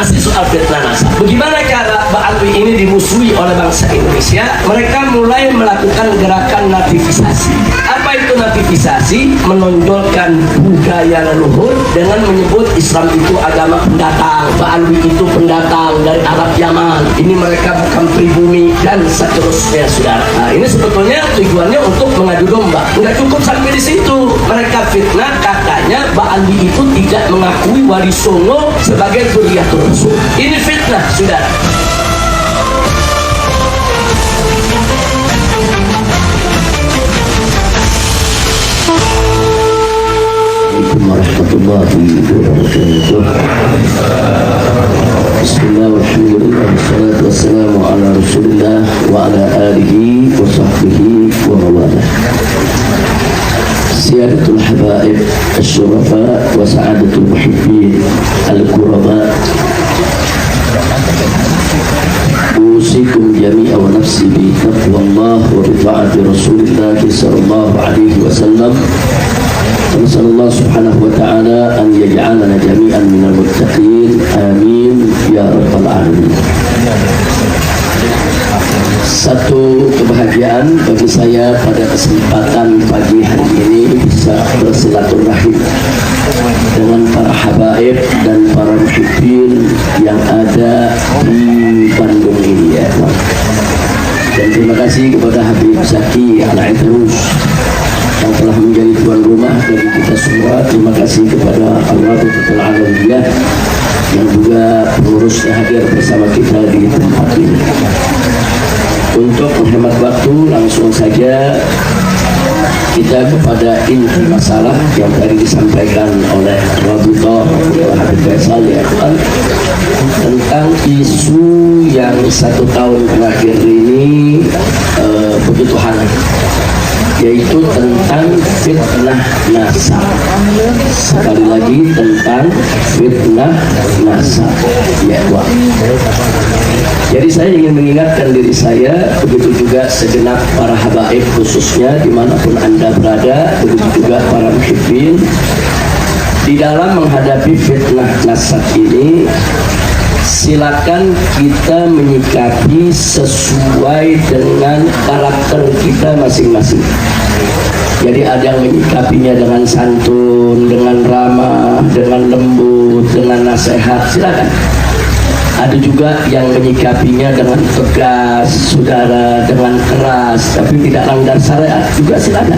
masih soal fitnah nasab. Bagaimana cara Mbak Alwi ini dimusuhi oleh bangsa Indonesia? Mereka mulai melakukan gerakan nativisasi. Apa itu nativisasi? Menonjolkan budaya leluhur dengan menyebut Islam itu agama pendatang, Mbak Alwi itu pendatang dari Arab Yaman, ini mereka bukan pribumi, dan seterusnya, saudara. Nah, ini sebetulnya tujuannya untuk mengadu domba. Nggak cukup sampai di situ. Mereka fitnah katanya Mbak Alwi itu tidak mengakui Wali Songo sebagai Dzurriyyatul Rasul. Ini fitnah, saudara. Warahmatullahi wabarakatuh. Bismillah walhamdulillah wassalatu wassalamu ala rasulillah wa ala alihi wa sahbihi wa mawalah. Siyadatul habaib asyurafa wa sa'adatul muhibbin al-quraba, usikum jami'a wa nafsi bi taqwallah wa bi ta'ati rasulillah sallallahu alaihi wasallam. نسأل الله سبحانه وتعالى أن يجعلنا جميعا من المتقين آمين يا رب العالمين. Satu kebahagiaan bagi saya pada kesempatan pagi hari ini bisa bersilaturahim dengan para habaib dan para muhibbin yang ada di Bandung ini, ya. Dan terima kasih kepada Habib Zaki Al-Idrus yang telah menjadi tuan rumah dari kita semua. Terima kasih kepada Allah Subhanahu Alhamdulillah yang juga pengurusnya hadir bersama kita di tempat ini. Untuk menghemat waktu, langsung saja kita kepada inti masalah yang tadi disampaikan oleh Rabita Habib Faisal, ya, tentang isu yang 1 tahun terakhir ini begitu hangat, yaitu tentang fitnah nasab. Sekali lagi tentang fitnah nasab, ya, Wak. Jadi saya ingin mengingatkan diri saya, begitu juga segenap para habaib khususnya dimanapun Anda berada, begitu juga para muhibbin, di dalam menghadapi fitnah nasab ini, silakan kita menyikapi sesuai dengan karakter kita masing-masing. Jadi ada yang menyikapinya dengan santun, dengan ramah, dengan lembut, dengan nasihat, silakan. Ada juga yang menyikapinya dengan tegas, saudara, dengan keras, tapi tidak langgar syariat, juga silakan.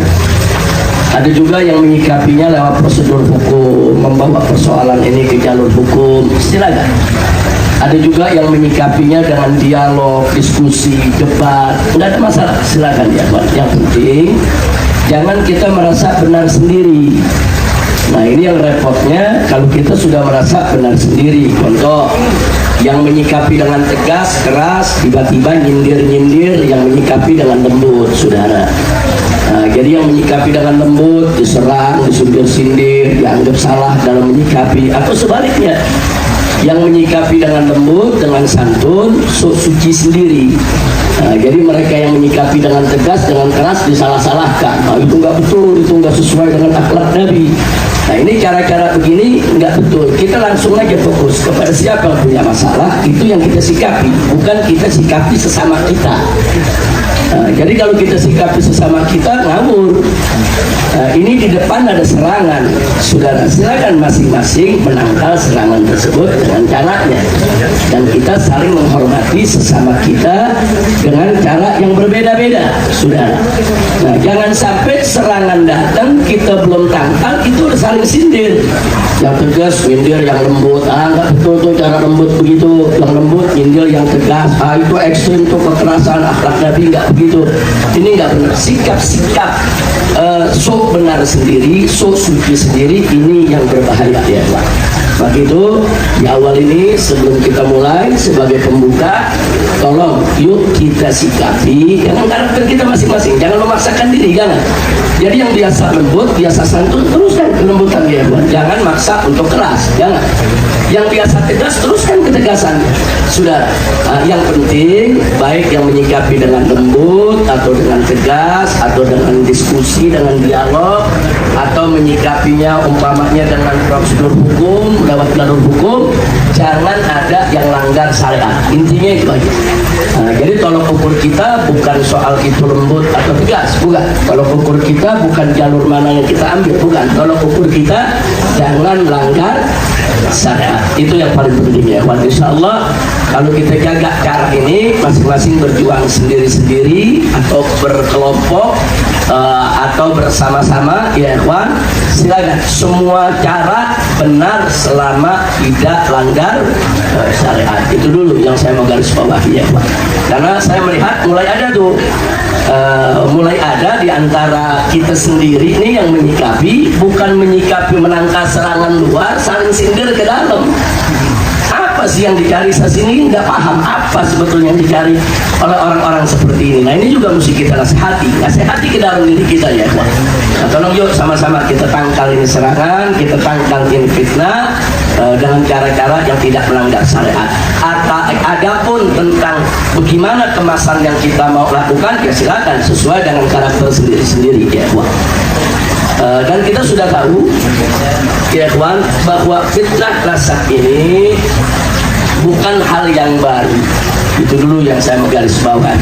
Ada juga yang menyikapinya lewat prosedur hukum, membawa persoalan ini ke jalur hukum, silakan. Ada juga yang menyikapinya dengan dialog, diskusi, debat, tidak ada masalah, silakan, ya, Pak. Yang penting jangan kita merasa benar sendiri. Nah, ini yang repotnya kalau kita sudah merasa benar sendiri. Contoh, yang menyikapi dengan tegas, keras, tiba-tiba nyindir-nyindir, yang menyikapi dengan lembut, saudara. Nah, jadi yang menyikapi dengan lembut diserang, disindir-sindir, dianggap salah dalam menyikapi, atau sebaliknya, yang menyikapi dengan lembut, dengan santun, suci sendiri. Nah, jadi mereka yang menyikapi dengan tegas, dengan keras disalah-salahkan. Nah, itu nggak betul, itu nggak sesuai dengan akhlak Nabi. Nah, ini cara-cara begini nggak betul. Kita langsung aja fokus kepada siapa yang punya masalah, itu yang kita sikapi, bukan kita sikapi sesama kita. Nah, jadi kalau kita sikapi sesama kita ngawur. Nah, ini di depan ada serangan, saudara, silakan masing-masing menangkal serangan tersebut dengan caranya, dan kita saling menghormati sesama kita dengan cara yang berbeda-beda, saudara. Nah, jangan sampai serangan datang kita belum tangkal, itu udah saling sindir, yang tegas sindir yang lembut, nggak betul tuh cara lembut begitu, yang lembut sindir yang tegas, itu ekstrim tuh kekerasan, akhlak Nabi nggak begitu. Ini nggak benar. Sikap-sikap sok benar sendiri, sok suci sendiri, ini yang berbahaya, ya, Pak. Begitu di awal ini, sebelum kita mulai sebagai pembuka, tolong yuk kita sikapi dengan karakter kita masing-masing, jangan memaksakan diri, jangan. Jadi yang biasa lembut, biasa santun, teruskan kelembutan dia, jangan maksa untuk keras, jangan. Yang biasa tegas, teruskan ketegasan, sudah. Yang penting baik yang menyikapi dengan lembut atau dengan tegas atau dengan diskusi, dengan dialog, atau menyikapinya umpamanya dengan prosedur hukum, lewat jalur hukum, jangan ada yang langgar syariat. Intinya itu aja. Jadi tolok ukur kita bukan soal itu lembut atau tegas, bukan. Tolok ukur kita bukan jalur mana yang kita ambil, bukan. Tolok ukur kita jangan langgar syariat. Itu yang paling penting ya. Insya Allah kalau kita jaga cara ini, masing-masing berjuang sendiri-sendiri atau berkelompok atau bersama-sama, ya ikhwan, silakan. Semua cara benar selama tidak langgar syariat. Itu dulu yang saya mau garis bawahi, ya ikhwan. Karena saya melihat mulai ada tuh mulai ada di antara kita sendiri nih yang menyikapi, bukan menyikapi menangkal serangan luar, saling sindir ke dalam. Apa sih yang dicari sini? Nggak paham apa sebetulnya yang dicari oleh orang-orang seperti ini. Nah, ini juga mesti kita nasihati ke dalam diri kita, ya. Nah, tolong yuk sama-sama kita tangkal ini serangan, kita tangkal ini fitnah dengan cara-cara yang tidak melanggar syariat. Adapun tentang bagaimana kemasan yang kita mau lakukan, ya silakan sesuai dengan karakter sendiri-sendiri, ya. Dan kita sudah tahu, ya ikhwan, bahwa fitnah nasab ini bukan hal yang baru. Itu dulu yang saya mau garis bawahi.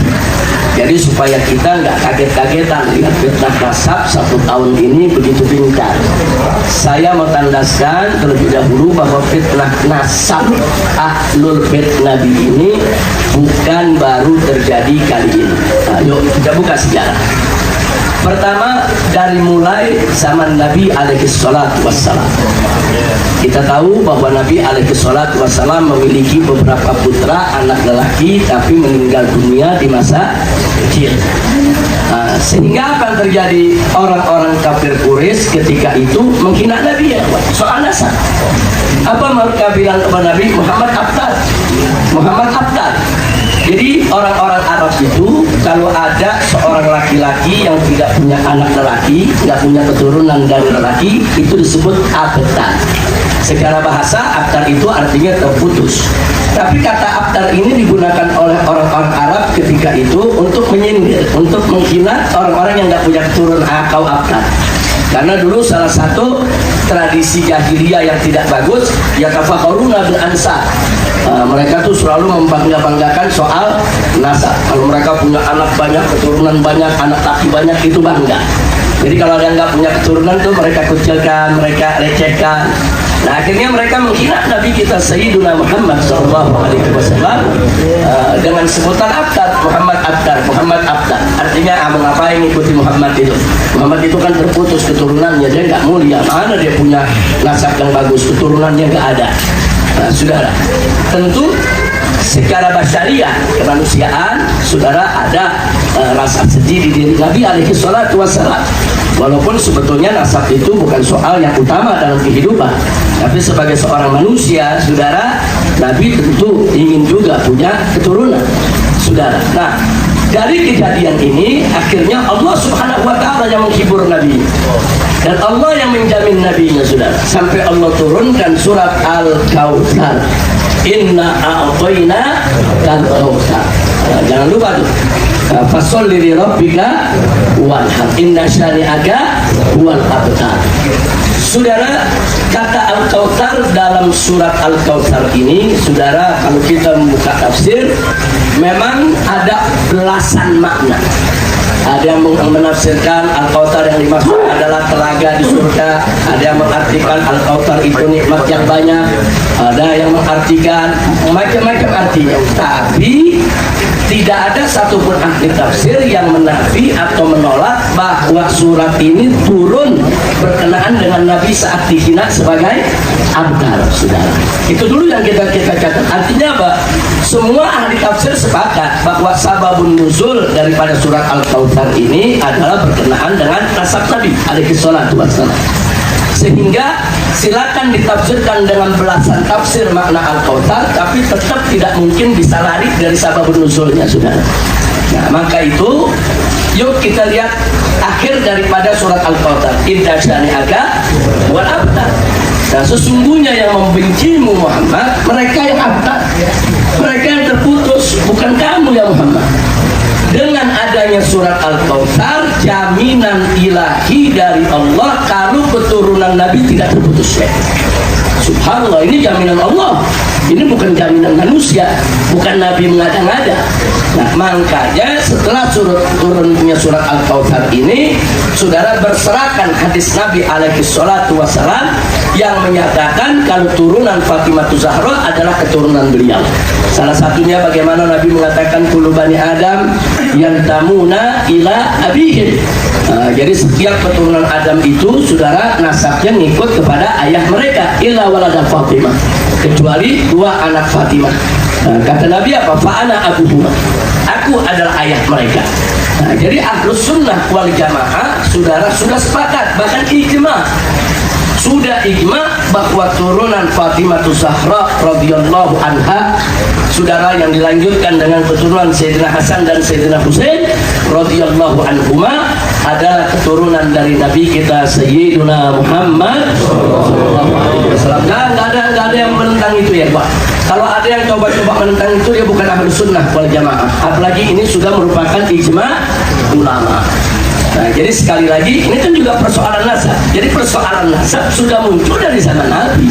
Jadi supaya kita nggak kaget-kagetan lihat fitnah nasab 1 tahun ini begitu gencar. Saya mau tandaskan terlebih dahulu bahwa fitnah nasab Ahlul Bait Nabi ini bukan baru terjadi kali ini. Ayo kita buka sejarah. Pertama, dari mulai zaman Nabi alaihi salatu wassalam. Kita tahu bahwa Nabi alaihi salatu wassalam memiliki beberapa putra anak lelaki, tapi meninggal dunia di masa kecil. Sehingga apa yang terjadi? Orang-orang kafir Quraisy ketika itu menghina Nabi, ya, soal nasab. Apa mereka bilang kepada Nabi? Muhammad Abtar. Muhammad Abtar. Jadi orang-orang Arab itu kalau ada seorang laki-laki yang tidak punya anak lelaki, nggak punya keturunan dari lelaki, itu disebut abtar. Secara bahasa abtar itu artinya terputus. Tapi kata abtar ini digunakan oleh orang-orang Arab ketika itu untuk menyindir, untuk menghina orang-orang yang nggak punya keturunan, kau abtar. Karena dulu salah satu tradisi jahiliyah yang tidak bagus, ya tafakharuna bil ansab. Mereka tuh selalu membangga-banggakan soal nasab. Kalau mereka punya anak banyak, keturunan banyak, anak laki banyak, itu bangga. Jadi kalau ada yang nggak punya keturunan tuh mereka kucilkan, mereka lecehkan. Nah, akhirnya mereka menghina Nabi kita Sayyiduna Muhammad SAW dengan sebutan Abtar, Muhammad Abtar, Muhammad Abtar. Artinya mengapa mengikuti Muhammad itu? Muhammad itu kan terputus keturunannya, dia nggak mulia. Mana dia punya nasab yang bagus, keturunannya nggak ada. Nah, saudara, tentu secara basyariah, kemanusiaan, saudara, ada rasa sedih di diri Nabi alaihi salatu wassalam. Walaupun sebetulnya nasab itu bukan soal yang utama dalam kehidupan, tapi sebagai seorang manusia, saudara, Nabi tentu ingin juga punya keturunan, saudara. Nah, dari kejadian ini akhirnya Allah Subhanahu wa ta'ala yang menghibur Nabi, dan Allah yang menjamin Nabinya, saudara, sampai Allah turunkan surat Al-Kautsar. Inna a'tayna kal-kautsar. Jangan lupa tuh. Fasholli li rabbika wanhar. Inna syani'aka huwal abtar. Saudara, kata Al-Kautsar dalam surat Al-Kautsar ini, saudara, kalau kita membuka tafsir, memang ada belasan makna. Ada yang menafsirkan Al-Kautsar yang dimaksud adalah telaga di surga, ada yang mengartikan Al-Kautsar itu nikmat yang banyak, ada yang mengartikan macam-macam artinya. Tapi tidak ada satupun ahli tafsir yang menafi atau menolak bahwa surat ini turun berkenaan dengan Nabi saat dihina sebagai abtar, saudara. Itu dulu yang kita catat. Artinya apa? Semua ahli tafsir sepakat bahwa sababun nuzul daripada surat Al-Kautsar ini adalah berkenaan dengan nasab Nabi alaihi salatu wassalam. Sehingga silakan ditafsirkan dengan belasan tafsir makna Al-Kautsar, tapi tetap tidak mungkin bisa lari dari sababun nuzulnya, saudara. Nah, maka itu yuk kita lihat akhir daripada surat Al-Kautsar, inna syani'aka wal abtar. Nah, sesungguhnya yang membencimu Muhammad, mereka yang abtar, mereka yang terputus, bukan kamu ya Muhammad. Dengan adanya surat Al-Kautsar, jaminan ilahi dari Allah kalau keturunan Nabi tidak terputus. Subhanallah, ini jaminan Allah. Ini bukan jaminan manusia, bukan Nabi mengada-ngada. Nah, makanya setelah turunnya surat Al-Kautsar ini, saudara berserakan hadis Nabi alaihi salatu wassalam yang menyatakan kalau turunan Fatimah Zahra adalah keturunan beliau. Salah satunya bagaimana Nabi mengatakan kullu bani Adam yantamuna ila abihim. Jadi setiap keturunan Adam itu, saudara, nasabnya ngikut kepada ayah mereka, illa walada Fatimah, kecuali dua anak Fatimah. Kata Nabi apa? Fa'ana abuhuma, aku adalah ayah mereka. Nah, jadi Ahlus Sunnah wal Jamaah, saudara, sudah sepakat, bahkan ijma, sudah ijma bahwa turunan Fatimah Zahra radhiyallahu anha, saudara, yang dilanjutkan dengan keturunan Sayyidina Hasan dan Sayyidina Husain radhiyallahu anhuma, adalah keturunan dari Nabi kita Sayyidina Muhammad sallallahu alaihi wasallam. Nggak ada yang menentang itu ya, Pak. Kalau ada yang coba-coba menentang itu, dia bukan Ahlus Sunnah wal Jamaah. Apalagi ini sudah merupakan ijma ulama. Nah, jadi sekali lagi ini kan juga persoalan nasab. Jadi persoalan nasab sudah muncul dari zaman Nabi.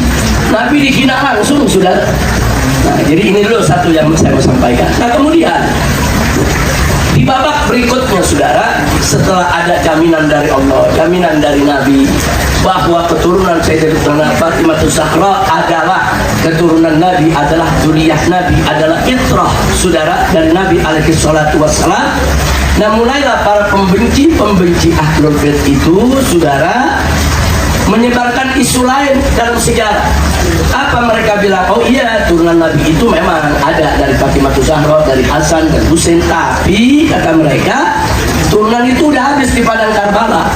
Nabi dihina langsung, saudara. Nah, jadi ini dulu satu yang saya mau sampaikan. Nah, kemudian di babak berikutnya, saudara, setelah ada jaminan dari Allah, jaminan dari Nabi bahwa keturunan Sayyidatina Fatimah Zahra adalah keturunan Nabi, adalah zuriyah Nabi, adalah fitrah, saudara, dari Nabi alaihi salatu wassalam. Nah, mulailah para pembenci Ahlul Bait itu, saudara, menyebarkan isu lain dalam sejarah. Apa mereka bilang? Oh iya, turunan Nabi itu memang ada dari Fatimah Zahra, dari Hasan dan Husain, tapi kata mereka turunan itu udah habis di padang Karbala,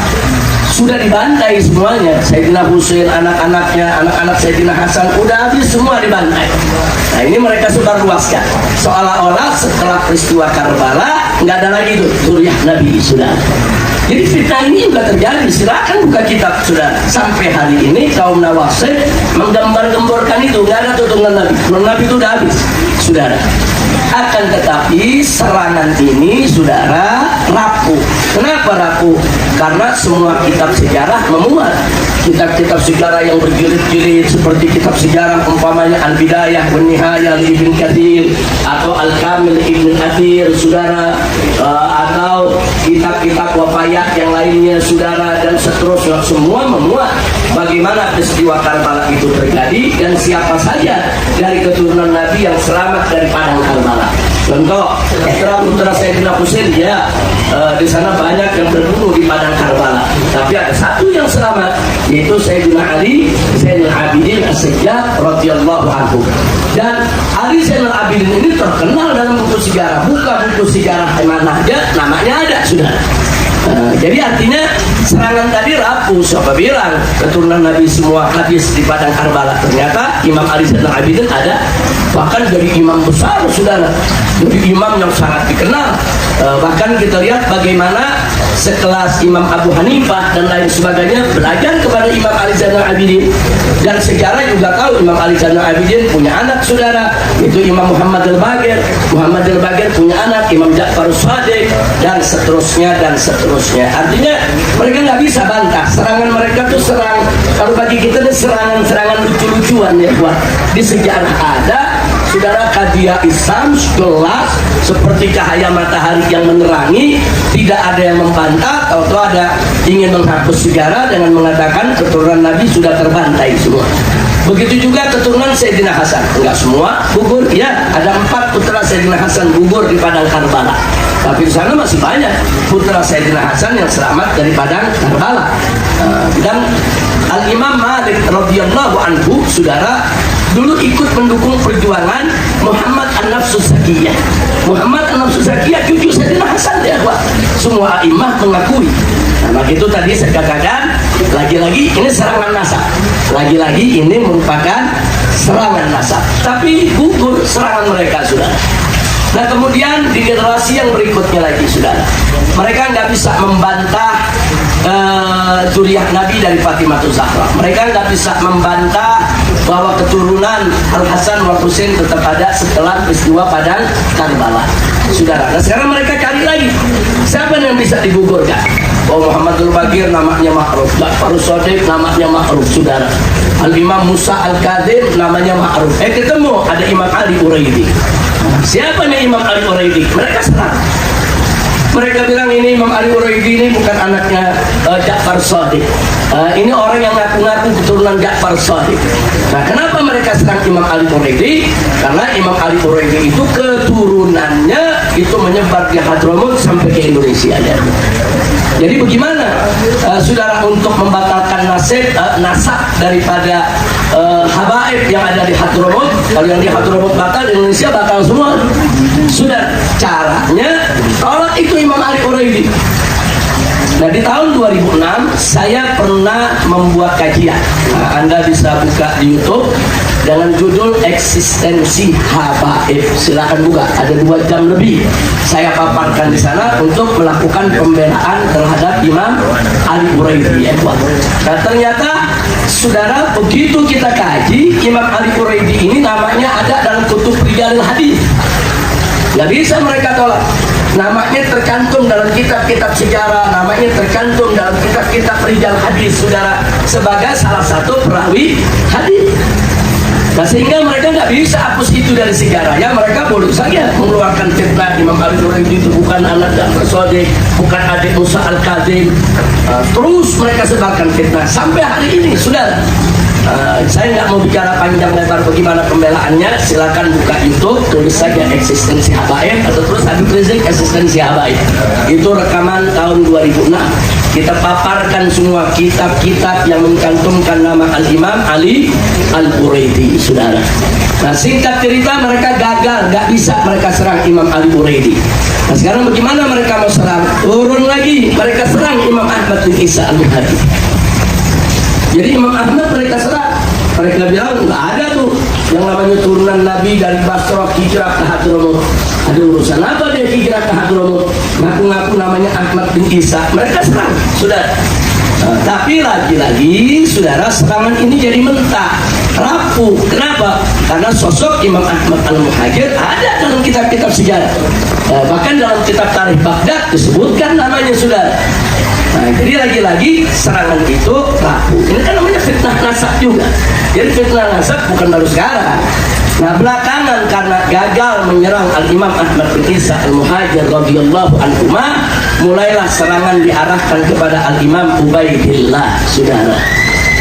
sudah dibantai semuanya. Sayyidina Husain, anak-anaknya, anak-anak Sayyidina Hasan udah habis semua dibantai. Nah, ini mereka sebar luaskan, seolah-olah setelah peristiwa Karbala nggak ada lagi tuh zuriyah Nabi, sudah. Jadi fitnah ini juga terjadi. Silakan buka kitab, saudara. Sampai hari ini kaum Nawasib menggambar-gemborkan itu, nggak ada turunan Nabi. Turunan Nabi itu udah habis, saudara. Akan tetapi serangan ini, saudara, rapuh. Kenapa rapuh? Karena semua kitab sejarah memuat. Kitab-kitab sejarah yang berjilid-jilid seperti kitab sejarah umpamanya Al-Bidayah wan Nihayah Ibn Katsir atau Al-Kamil Ibn Katsir, saudara, atau kitab-kitab wafayat yang lainnya, saudara, dan seterusnya, semua memuat bagaimana peristiwa Karbala itu terjadi dan siapa saja dari keturunan Nabi yang selamat dari padang Karbala. Contoh, putra Sayyidina Husain, ya, di sana banyak yang terbunuh di padang Karbala, tapi ada satu yang selamat, yaitu Sayyidina Ali Zainal Abidin As-Sajjad radhiyallahu anhu. Dan Ali Zainal Abidin ini terkenal dalam buku sejarah. Buka buku sejarah mana aja, namanya ada, saudara. Jadi artinya serangan tadi rapuh. Siapa bilang keturunan Nabi semua habis di padang Karbala? Ternyata Imam Ali Zainal Abidin ada, bahkan dari imam besar, saudara, dari imam yang sangat dikenal. Bahkan kita lihat bagaimana sekelas Imam Abu Hanifah dan lain sebagainya belajar kepada Imam Ali Zainal Abidin. Dan sejarah juga tahu Imam Ali Zainal Abidin punya anak, saudara, itu Imam Muhammad Al-Baqir. Muhammad Al-Baqir punya anak Imam Ja'far Shadiq, dan seterusnya dan seterusnya. Artinya mereka nggak bisa bantah. Serangan mereka tuh serang, kalau bagi kita ini serangan lucu-lucuan ya, buat di sejarah ada, saudara, kadia Islam jelas seperti cahaya matahari yang menerangi, tidak ada yang membantah atau ada ingin menghapus sejarah dengan mengatakan keturunan Nabi sudah terbantai semua. Begitu juga keturunan Sayyidina Hasan, enggak semua gugur, ya, ada 4 putra Sayyidina Hasan gugur di padang Karbala, tapi di sana masih banyak putra Sayyidina Hasan yang selamat dari padang Karbala. Dan Al-Imam Malik radhiyallahu anhu, saudara, dulu ikut mendukung perjuangan Muhammad An-Nafsus Zakiyah. Muhammad An-Nafsus Zakiyah cucu Sayyidina Hasan ya Pak. Semua imam mengakui. Nah, itu tadi saya katakan, lagi-lagi ini serangan nasab. Lagi-lagi ini merupakan serangan nasab. Tapi gugur serangan mereka, saudara. Nah, kemudian di generasi yang berikutnya lagi, saudara, mereka nggak bisa membantah zuriat Nabi dari Fatimah Zahra. Mereka nggak bisa membantah bahwa keturunan Al Hasan wal Husain tetap ada setelah peristiwa Padang Karbala, saudara. Nah, sekarang mereka cari lagi siapa yang bisa digugurkan. Oh, Muhammadul Bagir namanya ma'ruf, Ja'far Shadiq namanya ma'ruf, saudara. Al-Imam Musa Al-Kadzim namanya ma'ruf. Ketemu ada Imam Ali Uraidi. Siapa nih Imam Ali Uraidi? Mereka serang. Mereka bilang ini Imam Ali Uraidi ini bukan anaknya Ja'far Shadiq. Ini orang yang ngaku-ngaku keturunan Ja'far Shadiq. Nah, kenapa mereka serang Imam Ali Uraidi? Karena Imam Ali Uraidi itu keturunannya itu menyebar di Hadramut sampai ke Indonesia ya. Jadi bagaimana saudara untuk membatalkan nasab daripada habaib yang ada di Hadramut? Kalau yang di Hadramut batal, di Indonesia batal semua. Sudah caranya tolak itu Imam Ali Uraidi. Nah, di tahun 2006 saya pernah membuat kajian. Nah, Anda bisa buka di YouTube dengan judul Eksistensi Habaib. Silakan buka, ada 2 jam lebih saya paparkan di sana untuk melakukan pembelaan terhadap Imam Ali Uraidi ya. Nah, ternyata saudara, begitu kita kaji, Imam Ali Uraidi ini namanya ada dalam kutub Rijalil Hadis. Nggak bisa mereka tolak. Namanya tercantum dalam kitab-kitab sejarah, namanya tercantum dalam kitab-kitab rijal hadis, saudara, sebagai salah satu perawi hadis. Nah, sehingga mereka nggak bisa hapus itu dari sejarah. Ya, mereka boleh saja mengeluarkan fitnah Imam Ali Uraidi itu bukan anak Ja'far Shadiq, bukan adik Musa Al-Kadzim. Terus mereka sebarkan fitnah sampai hari ini, saudara. Saya nggak mau bicara panjang lebar bagaimana pembelaannya. Silakan buka YouTube, tulis saja Eksistensi Habaib atau terus Habib Rizik Eksistensi Habaib. Itu rekaman tahun 2006. Kita paparkan semua kitab-kitab yang mencantumkan nama Al-Imam Ali Al-Uraidi, saudara. Nah, singkat cerita, mereka gagal, nggak bisa mereka serang Imam Ali Uraidi. Nah, sekarang bagaimana mereka mau serang? Turun lagi, mereka serang Imam Ahmad bin Isa Al-Bukhari. Jadi Imam Ahmad mereka serang. Mereka bilang nggak ada tuh yang namanya turunan Nabi dari Basra hijrah ke Hadramut. Ada urusan apa dia hijrah ke Hadramut? Ngaku-ngaku namanya Ahmad bin Isa. Mereka serang, saudara. Tapi lagi-lagi, saudara, serangan ini jadi mentah, rapuh. Kenapa? Karena sosok Imam Ahmad Al-Muhajir ada dalam kitab-kitab sejarah. Bahkan dalam kitab Tarikh Baghdad disebutkan namanya, saudara. Nah, jadi lagi-lagi serangan itu rapuh. Ini kan namanya fitnah nasab juga. Jadi fitnah nasab bukan baru sekarang. Nah, belakangan karena gagal menyerang Al-Imam Ahmad bin Isa Al-Muhajir radhiyallahu anhu, mulailah serangan diarahkan kepada Al-Imam Ubaidillah, saudara.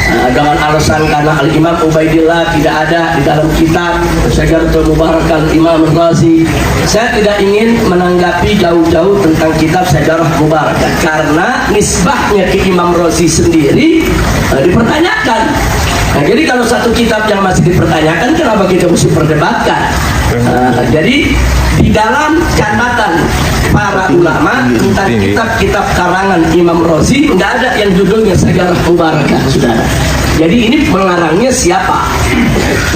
Dengan alasan karena Al-Imam Ubaidillah tidak ada di dalam kitab Syajaratul Mubarakah Imam Razi. Saya tidak ingin menanggapi jauh-jauh tentang kitab Syajarah Mubarakah karena nisbahnya ke Imam Razi sendiri dipertanyakan. Nah, jadi kalau satu kitab yang masih dipertanyakan, kenapa kita mesti perdebatkan? Jadi di dalam catatan para ulama tentang kitab-kitab karangan Imam Razi nggak ada yang judulnya Syajarah Mubarakah, saudara. Jadi ini pengarangnya siapa?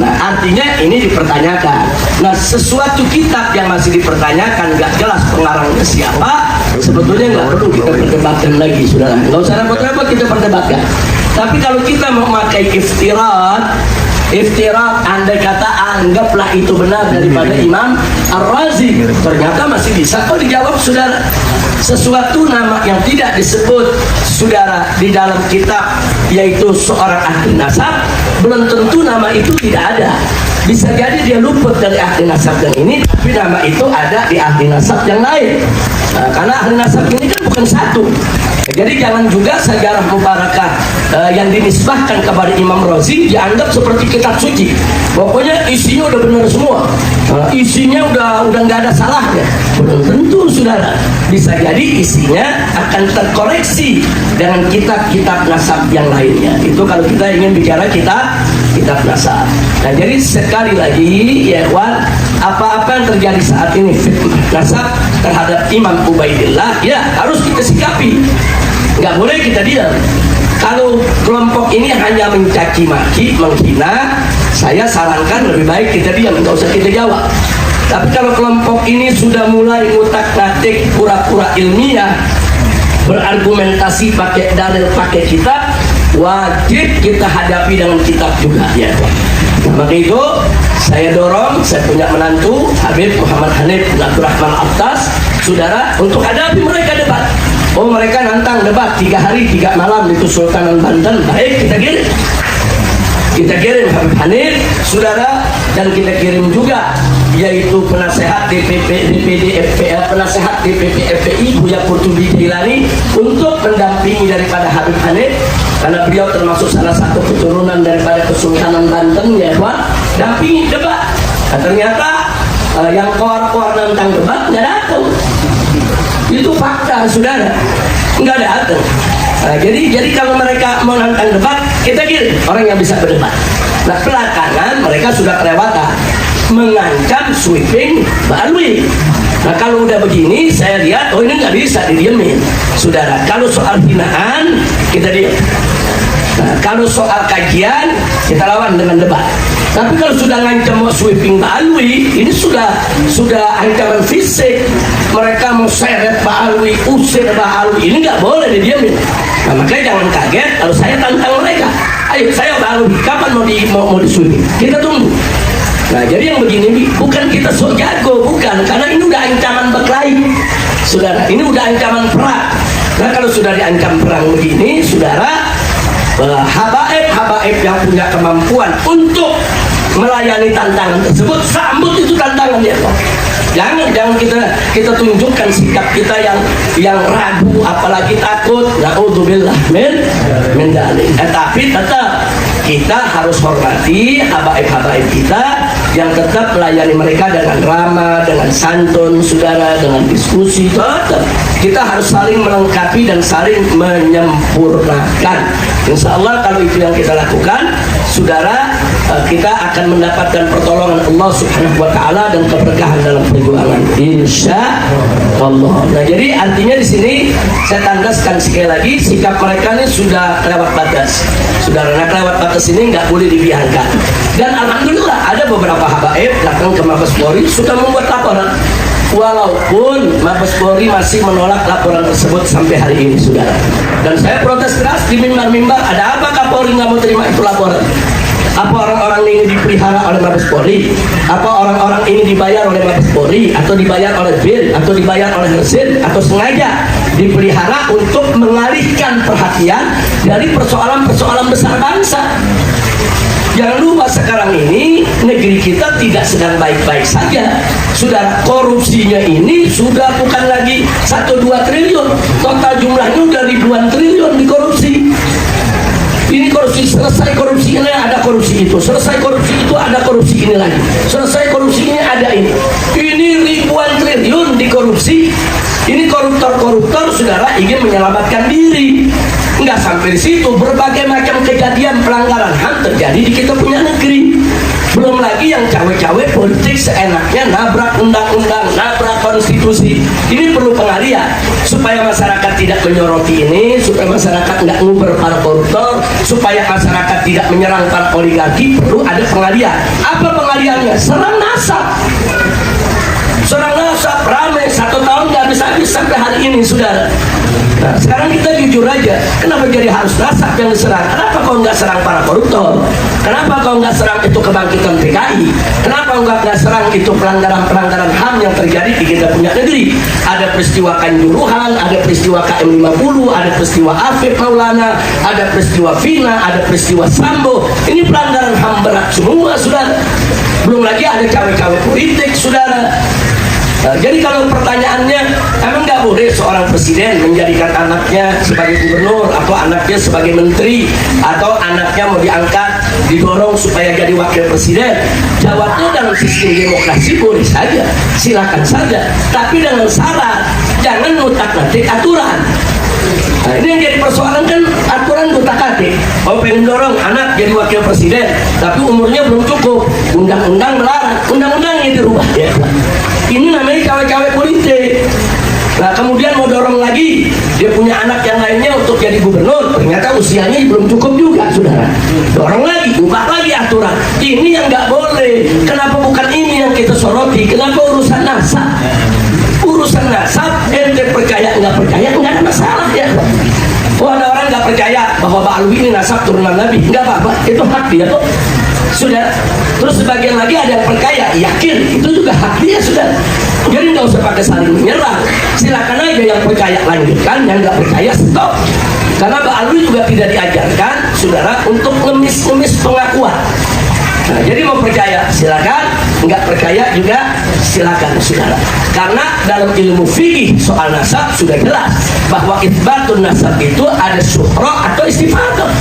Nah, artinya ini dipertanyakan. Nah, sesuatu kitab yang masih dipertanyakan nggak jelas pengarangnya siapa, sebetulnya nggak perlu kita perdebatkan lagi, saudara. Nggak usah repot-repot kita perdebatkan. Tapi kalau kita memakai iftirat, andai kata anggaplah itu benar daripada Imam Ar-Razi, ternyata masih bisa kok dijawab, saudara. Sesuatu nama yang tidak disebut, saudara, di dalam kitab, yaitu seorang ahli nasab, belum tentu nama itu tidak ada. Bisa jadi dia luput dari ahli nasab yang ini, tapi nama itu ada di ahli nasab yang lain. Karena ahli nasab ini kan bukan satu. Jadi jangan juga Syajarah Mubarakah yang dinisbahkan kepada Imam Razi dianggap seperti kitab suci. Pokoknya isinya udah benar semua, isinya udah nggak ada salahnya. Belum tentu, saudara. Bisa jadi isinya akan terkoreksi dengan kitab-kitab nasab yang lainnya. Itu kalau kita ingin bicara kitab nasab. Nah, jadi sekali lagi ya, apa-apa yang terjadi saat ini fitnah nasab terhadap Imam Ubaidillah, ya harus kita sikapi, nggak boleh kita diam. Kalau kelompok ini hanya mencaci maki, menghina, saya sarankan lebih baik kita diam, nggak usah kita jawab. Tapi kalau kelompok ini sudah mulai ngutak-ngatik, pura-pura ilmiah, berargumentasi pakai dalil, pakai kitab, wajib kita hadapi dengan kitab juga, ya. Maka itu saya dorong, saya punya menantu Habib Muhammad Hanif bin Abdurrahman Al-Tas, saudara, untuk hadapi mereka debat. Oh, mereka nantang debat 3 hari 3 malam di Sultanan Banten. Baik, kita kirim Habib Hanif, saudara, dan kita kirim juga yaitu penasehat penasehat DPP FPI Buya Qurtubi Jailani untuk mendampingi daripada Habib Hanif, karena beliau termasuk salah satu keturunan daripada Kesultanan Banten, ya Tuan. Dampingi debat. Nah, ternyata yang koar-koar tentang debat nggak datang. Itu fakta, saudara, nggak datang. Nah, jadi kalau mereka mau nantang debat, kita kirim orang yang bisa berdebat. Nah, belakangan mereka sudah kelewatan mengancam sweeping Mbak Alwi. Nah, kalau udah begini, saya lihat, oh ini nggak bisa didiemin, saudara. Kalau soal hinaan, kita diam. Nah, kalau soal kajian, kita lawan dengan debat. Tapi kalau sudah ngancam mau sweeping Mbak Alwi, ini sudah ancaman fisik. Mereka mau seret Mbak Alwi, usir Mbak Alwi, ini nggak boleh didiemin. Nah, makanya jangan kaget kalau saya tantang mereka. Ayo, saya Mbak Alwi, kapan mau di sweeping? Kita tunggu. Nah, jadi yang begini bukan kita sok jago, bukan, karena ini udah ancaman berkelahi, saudara. Ini udah ancaman perang. Nah, kalau sudah diancam perang begini, saudara, habaib yang punya kemampuan untuk melayani tantangan tersebut, sambut itu tantangan, ya. Jangan kita tunjukkan sikap kita yang ragu, apalagi takut. Na'udzubillah min dzalik. Tapi tetap kita harus hormati habaib-habaib kita yang tetap melayani mereka dengan ramah, dengan santun, saudara, dengan diskusi. Tetap kita harus saling melengkapi dan saling menyempurnakan. Insya Allah kalau itu yang kita lakukan, saudara, kita akan mendapatkan pertolongan Allah Subhanahu wa Ta'ala dan keberkahan dalam perjuangan, insya Allah. Nah, jadi artinya di sini saya tandaskan sekali lagi, sikap mereka ini sudah lewat batas, saudara. Nah, lewat batas ini nggak boleh dibiarkan. Dan alhamdulillah ada beberapa habaib datang ke Mabes Polri sudah membuat laporan, walaupun Mabes Polri masih menolak laporan tersebut sampai hari ini, saudara. Dan saya protes keras di mimbar-mimbar, ada apa Kapolri nggak mau terima itu laporan? Apa orang-orang ini dipelihara oleh Mabes Polri? Apa orang-orang ini dibayar oleh Mabes Polri? Atau dibayar oleh BIN? Atau dibayar oleh Resin? Atau sengaja dipelihara untuk mengalihkan perhatian dari persoalan-persoalan besar bangsa? Jangan lupa sekarang ini negeri kita tidak sedang baik-baik saja, saudara. Korupsinya ini sudah bukan lagi 1-2 triliun, total jumlahnya udah ribuan triliun dikorupsi. Ini korupsi, selesai korupsi ini ada korupsi itu, selesai korupsi itu ada korupsi ini lagi, selesai korupsi ini ada ini ribuan triliun dikorupsi. Ini koruptor-koruptor, saudara, ingin menyelamatkan diri. Enggak sampai di situ, berbagai macam kejadian pelanggaran HAM terjadi di kita punya negeri. Belum lagi yang cawe-cawe politik seenaknya, nabrak undang-undang, nabrak konstitusi. Ini perlu pengalihan supaya masyarakat tidak menyoroti ini, supaya masyarakat nggak nguber para koruptor, supaya masyarakat tidak menyerang para oligarki. Perlu ada pengalihan. Apa pengalihannya? Serang nasab. Serang nasab ramai 1 tahun nggak habis-habis sampai hari ini, saudara. Nah, sekarang kita jujur aja, kenapa jadi harus nasab yang diserang? Kenapa kau nggak serang para koruptor? Kenapa kau nggak serang itu kebangkitan PKI? Kenapa nggak serang itu pelanggaran-pelanggaran HAM yang terjadi di kita punya negeri? Ada peristiwa Kanjuruhan, ada peristiwa KM50, ada peristiwa Afif Maulana, ada peristiwa Vina, ada peristiwa Sambo. Ini pelanggaran HAM berat semua, saudara. Belum lagi ada cawe-cawe politik, saudara. Nah, jadi kalau pertanyaannya, emang nggak boleh seorang presiden menjadikan anaknya sebagai gubernur, atau anaknya sebagai menteri, atau anaknya mau diangkat, didorong supaya jadi wakil presiden? Jawabnya dalam sistem demokrasi boleh saja, silakan saja, tapi dengan syarat jangan ngutak-ngatik aturan. Nah, ini yang jadi persoalan kan, aturan ngutak-ngatik. Oh, pengen dorong anak jadi wakil presiden, tapi umurnya belum cukup, undang-undang melarang, undang-undangnya dirubah Nah kemudian mau dorong lagi, dia punya anak yang lainnya untuk jadi gubernur, ternyata usianya belum cukup juga, saudara. Dorong lagi, ubah lagi aturan. Ini yang nggak boleh. Kenapa bukan ini yang kita soroti? Kenapa urusan nasab? Urusan nasab, ente percaya nggak ada masalah ya. Oh ada orang nggak percaya bahwa Pak Alwi ini nasab turunan Nabi, nggak apa-apa, itu hak dia tuh. Sudah. Terus sebagian lagi ada yang percaya, yakin, itu juga hak dia, sudah. Jadi nggak usah pakai saling menyerang. Silakan aja yang percaya lanjutkan, yang nggak percaya stop. Karena Pak Alwi juga tidak diajarkan, saudara, untuk ngemis-ngemis pengakuan. Nah, jadi mau percaya silakan, nggak percaya juga silakan, saudara. Karena dalam ilmu fikih soal nasab sudah jelas bahwa itsbatun nasab itu ada syuhro atau istifadah.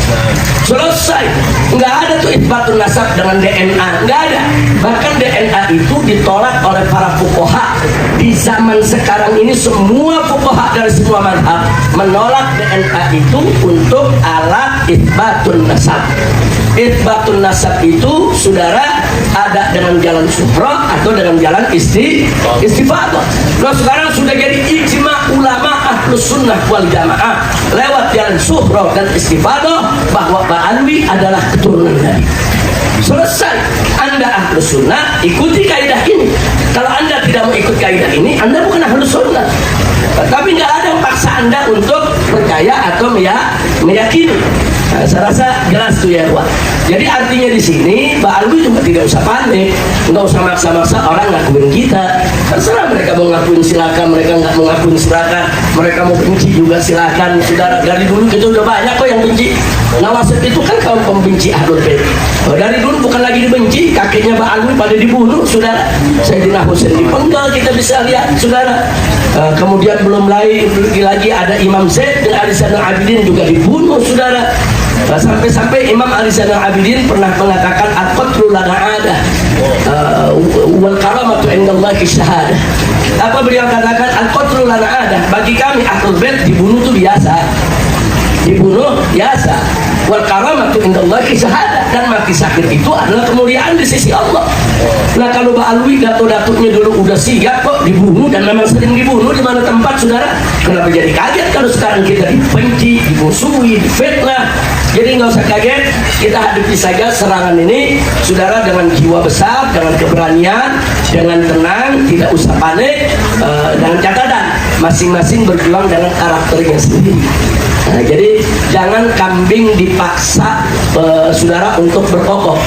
Selesai, nggak ada tuh itsbatun nasab dengan DNA, nggak ada. Bahkan DNA itu ditolak oleh para fuqaha. Di zaman sekarang ini semua fuqaha dari semua mazhab menolak DNA itu untuk alat itsbatun nasab. Itsbatun nasab itu, saudara, ada dengan jalan syuhro atau dengan jalan istifadah. Nah sekarang sudah jadi ijma ulama ahlus sunnah wal jamaah lewat jalan syuhro dan istifadah bahwa Pak Alwi adalah keturunan Nabi. Selesai. Anda ahlus sunnah, ikuti kaidah ini. Kalau Anda tidak mau ikut kaidah ini, Anda bukan ahlus sunnah. Tapi nggak ada yang paksa Anda untuk percaya atau meyakini. Nah, saya rasa jelas tuh ya, Wak. Jadi artinya di sini Pak Alwi juga tidak usah panik, nggak usah maksa-maksa orang ngakuin kita. Terserah mereka mau ngakuin silakan, mereka nggak mau ngakuin silakan, mereka mau benci juga silakan. Saudara, dari dulu kita udah banyak kok yang benci. Nawasib itu kan kaum pembenci Ahlul Bait. Dari dulu bukan lagi dibenci, kakeknya Pak Alwi pada dibunuh, saudara. Sayyidina Husain dipenggal, kita bisa lihat, saudara. Kemudian belum lagi ada Imam Zaid dan Ali Zainal Abidin juga dibunuh, saudara. Sampai-sampai Imam Ali Zainal Abidin pernah mengatakan al-qatlu lana adah wal karamatu indallahi syahadah. Apa beliau katakan? Al-qatlu lana adah, bagi kami Ahlul Bait dibunuh itu biasa. Dibunuh biasa. Wal karamatu indallahi syahadah, dan mati syahid itu adalah kemuliaan di sisi Allah. Nah kalau Pak Alwi datuk-datuknya dulu udah siap kok dibunuh, dan memang sering dibunuh di mana tempat, saudara, kenapa jadi kaget kalau sekarang kita dibenci, dimusuhi, difitnah? Jadi nggak usah kaget, kita hadapi saja serangan ini, saudara, dengan jiwa besar, dengan keberanian, dengan tenang, tidak usah panik, dengan catatan masing-masing berjuang dengan karakternya sendiri. Nah, jadi jangan kambing dipaksa, saudara, untuk berkokok,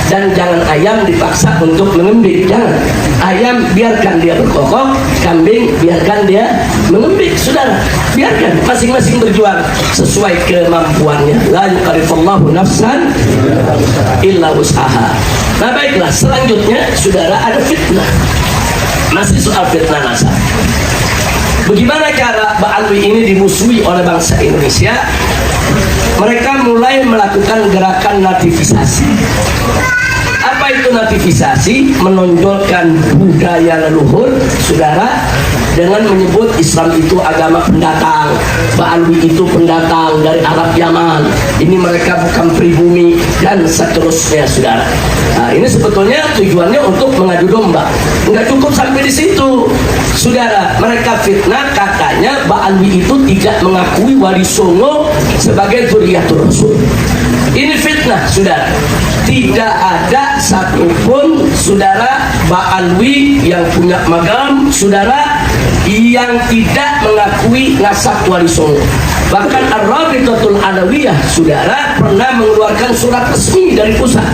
dan jangan ayam dipaksa untuk mengembik. Jangan. Ayam biarkan dia berkokok, kambing biarkan dia mengembik, saudara. Biarkan masing-masing berjuang sesuai kemampuannya. La yukallifullahu nafsan illa wus'aha. Nah baiklah, selanjutnya, saudara, ada fitnah. Masih soal fitnah nasab. Bagaimana cara Pak Alwi ini dimusuhi oleh bangsa Indonesia? Mereka mulai melakukan gerakan nativisasi. Apa itu nativisasi? Menonjolkan budaya leluhur, saudara, dengan menyebut Islam itu agama pendatang. Pak Alwi itu pendatang dari Arab Yaman. Ini mereka bukan pribumi, dan seterusnya, saudara. Nah, ini sebetulnya tujuannya untuk mengadu domba. Nggak cukup sampai di situ, saudara. Mereka fitnah, katanya Pak Alwi itu tidak mengakui Wali Songo sebagai Dzurriyyatur Rasul. Ini fitnah, saudara. Tidak ada satupun, saudara, Pak Alwi yang punya magam, saudara, yang tidak mengakui nasab Wali Songo. Bahkan Ar-Rabitatul Alawiyah, saudara, pernah mengeluarkan surat resmi dari pusat,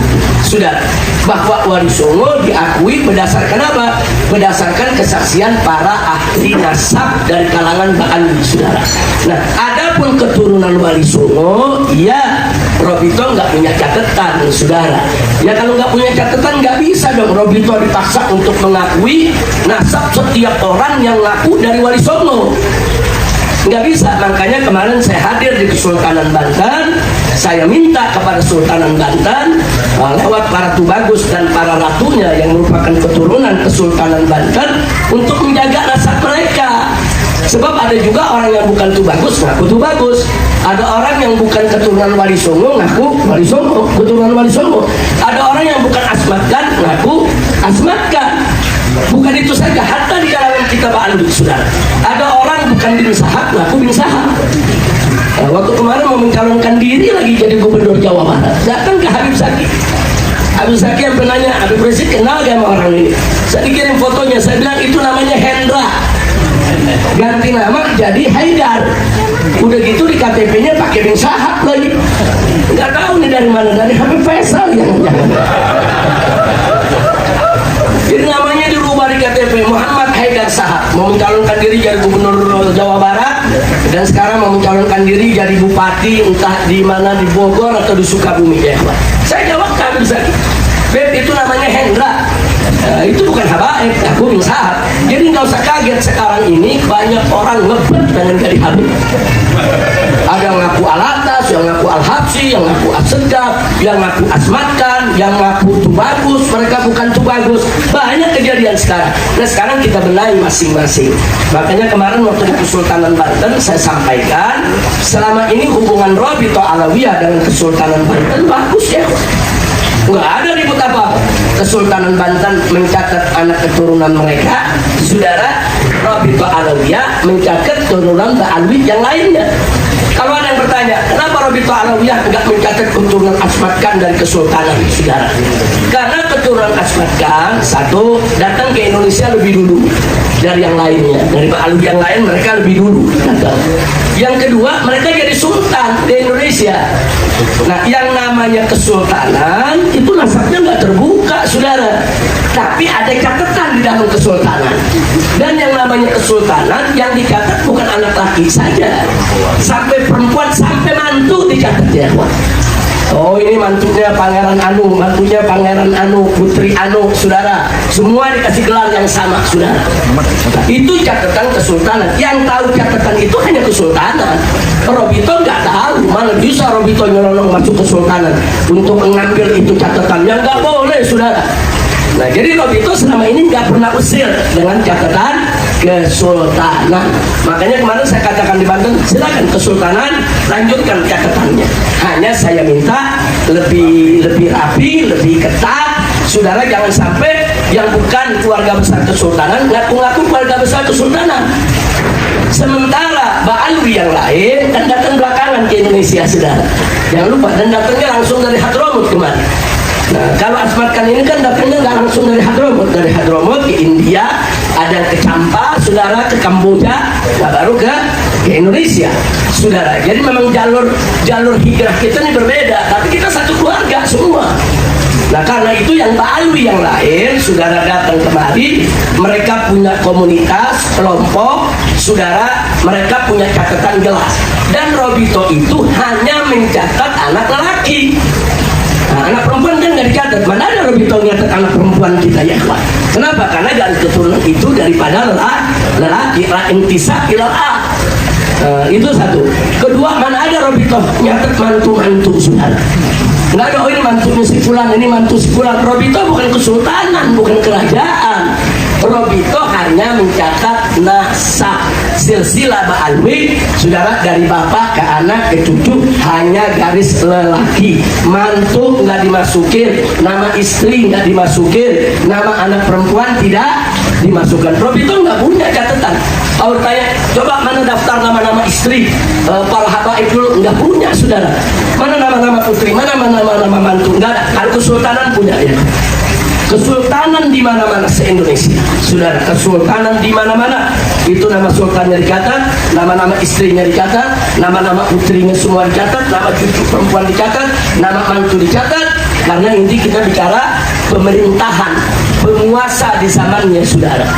saudara, bahwa Wali Songo diakui berdasarkan apa? Berdasarkan kesaksian para ahli nasab dari kalangan Pak Alwi, saudara. Nah, adapun keturunan Wali Songo, ya Robito nggak punya catatan, saudara. Ya kalau nggak punya catatan, nggak bisa dong Robito dipaksa untuk mengakui nasab setiap orang yang ngaku dari Wali Songo. Nggak bisa. Makanya kemarin saya hadir di Kesultanan Banten, saya minta kepada Kesultanan Banten lewat para Tubagus dan para ratunya yang merupakan keturunan Kesultanan Banten untuk menjaga nasab mereka. Sebab ada juga orang yang bukan Tubagus ngaku Tubagus, ada orang yang bukan keturunan Wali Songo ngaku Wali Songo, keturunan Wali Songo, ada orang yang bukan Asmatkan ngaku Asmatkan. Bukan itu saja, hatta di kalangan kita Pak Alwi, saudara, ada orang bukan bin Sahab, ngaku bin Sahab. Waktu kemarin mau mencalonkan diri lagi jadi gubernur Jawa Barat, datang ke Habib Zaki. Habib Zaki yang penanya, Habib Rizik kenal gak sama orang ini? Saya dikirim fotonya, saya bilang itu namanya Hendra, ganti nama jadi Haidar. Udah gitu di KTP-nya pakai bin Sahab lagi. Nggak tahu nih dari mana, dari Habib Faisal yang jadi namanya dirubah di KTP Muhammad Haidar Sahab, mau mencalonkan diri jadi gubernur Jawa Barat, dan sekarang mau mencalonkan diri jadi bupati entah di mana, di Bogor atau di Sukabumi ya Pak. Saya jawab kan bisa, Beb itu namanya Hendra, itu bukan habaib, aku bin Sahab. Jadi nggak usah kaget sekarang ini banyak orang ngebet dengan jadi Habib. Ada yang ngaku Al-Atas, yang ngaku Al-Habsi, yang ngaku As-Segaf, yang ngaku Asmatkan, yang ngaku Tubagus, mereka bukan Tubagus. Banyak kejadian sekarang. Nah sekarang kita benahi masing-masing. Makanya kemarin waktu di Kesultanan Banten saya sampaikan, selama ini hubungan Rabithah Alawiyah dengan Kesultanan Banten bagus ya. Nggak ada ribut apa. Kesultanan Banten mencatat anak keturunan mereka, saudara. Rabithah Alawiyah mencatat keturunan Ba'alwi yang lainnya. Kalau ada yang bertanya, kenapa Rabithah Alawiyah nggak mencatat keturunan Asmat Khan dari Kesultanan, saudara? Karena keturunan Asmat Khan satu datang ke Indonesia lebih dulu dari yang lainnya, dari Ba'alwi yang lain mereka lebih dulu datang. Yang kedua, mereka jadi sultan di Indonesia. Nah, yang namanya kesultanan itu nasabnya nggak terbuka, saudara. Tapi ada catatan di dalam kesultanan. Dan yang namanya kesultanan yang dicatat bukan anak laki saja, sampai perempuan, sampai mantu dicatat ya. Oh ini mantunya Pangeran Anu, mantunya Pangeran Anu, Putri Anu, saudara. Semua dikasih gelar yang sama, saudara. Itu catatan kesultanan. Yang tahu catatan itu hanya kesultanan. Rabithah nggak tahu, mana bisa Rabithah nyolong masuk kesultanan untuk mengambil itu catatan. Yang nggak boleh, saudara. Nah jadi Rabithah selama ini nggak pernah usir dengan catatan kesultanan. Makanya kemarin saya katakan di Banten, silakan kesultanan lanjutkan catatannya. Hanya saya minta lebih rapi, lebih ketat. Saudara jangan sampai yang bukan keluarga besar kesultanan ngaku-ngaku keluarga besar kesultanan. Sementara Ba'alwi yang lain kan datang belakangan ke Indonesia, saudara. Jangan lupa, dan datangnya langsung dari Hadramut kemarin. Nah, kalau Asmat Khan ini kan datangnya nggak langsung dari Hadramut ke India, ada ke Champa, saudara, ke Kamboja, nah baru ke Indonesia, saudara. Jadi memang jalur hijrah kita ini berbeda, tapi kita satu keluarga semua. Nah karena itu yang Ba'alwi yang lain, saudara datang kemari, mereka punya komunitas, kelompok, saudara, mereka punya catatan jelas. Dan Rabithah itu hanya mencatat anak lelaki. Nah, anak perempuan kan nggak dicatat. Mana ada Rabithah nyatat anak perempuan kita ya, Pak? Kenapa? Karena dari keturunan itu daripada lelaki, intisab ilal a. Itu satu. Kedua, mana ada Rabithah nyatat mantu-mantu, saudara? Nggak ada, oh ini mantunya si fulan, ini mantu si fulan. Rabithah bukan kesultanan, bukan kerajaan. Rabithah hanya mencatat nasab silsilah Ba'alwi, saudara, dari bapak ke anak ke cucu, hanya garis lelaki. Mantu nggak dimasukin, nama istri nggak dimasukin, nama anak perempuan tidak dimasukkan. Rabithah nggak punya catatan. Kalau tanya, coba mana daftar nama-nama istri para habaib dulu, nggak punya, saudara. Mana nama-nama putri, mana nama mantu, nggak ada. Kalau kesultanan punya ya. Kesultanan di mana-mana se-Indonesia, saudara. Kesultanan di mana-mana, itu nama sultannya dicatat, nama-nama istrinya dicatat, nama-nama putrinya semua dicatat, nama cucu perempuan dicatat, nama mantu dicatat. Karena inti kita bicara pemerintahan, penguasa di zamannya, saudara.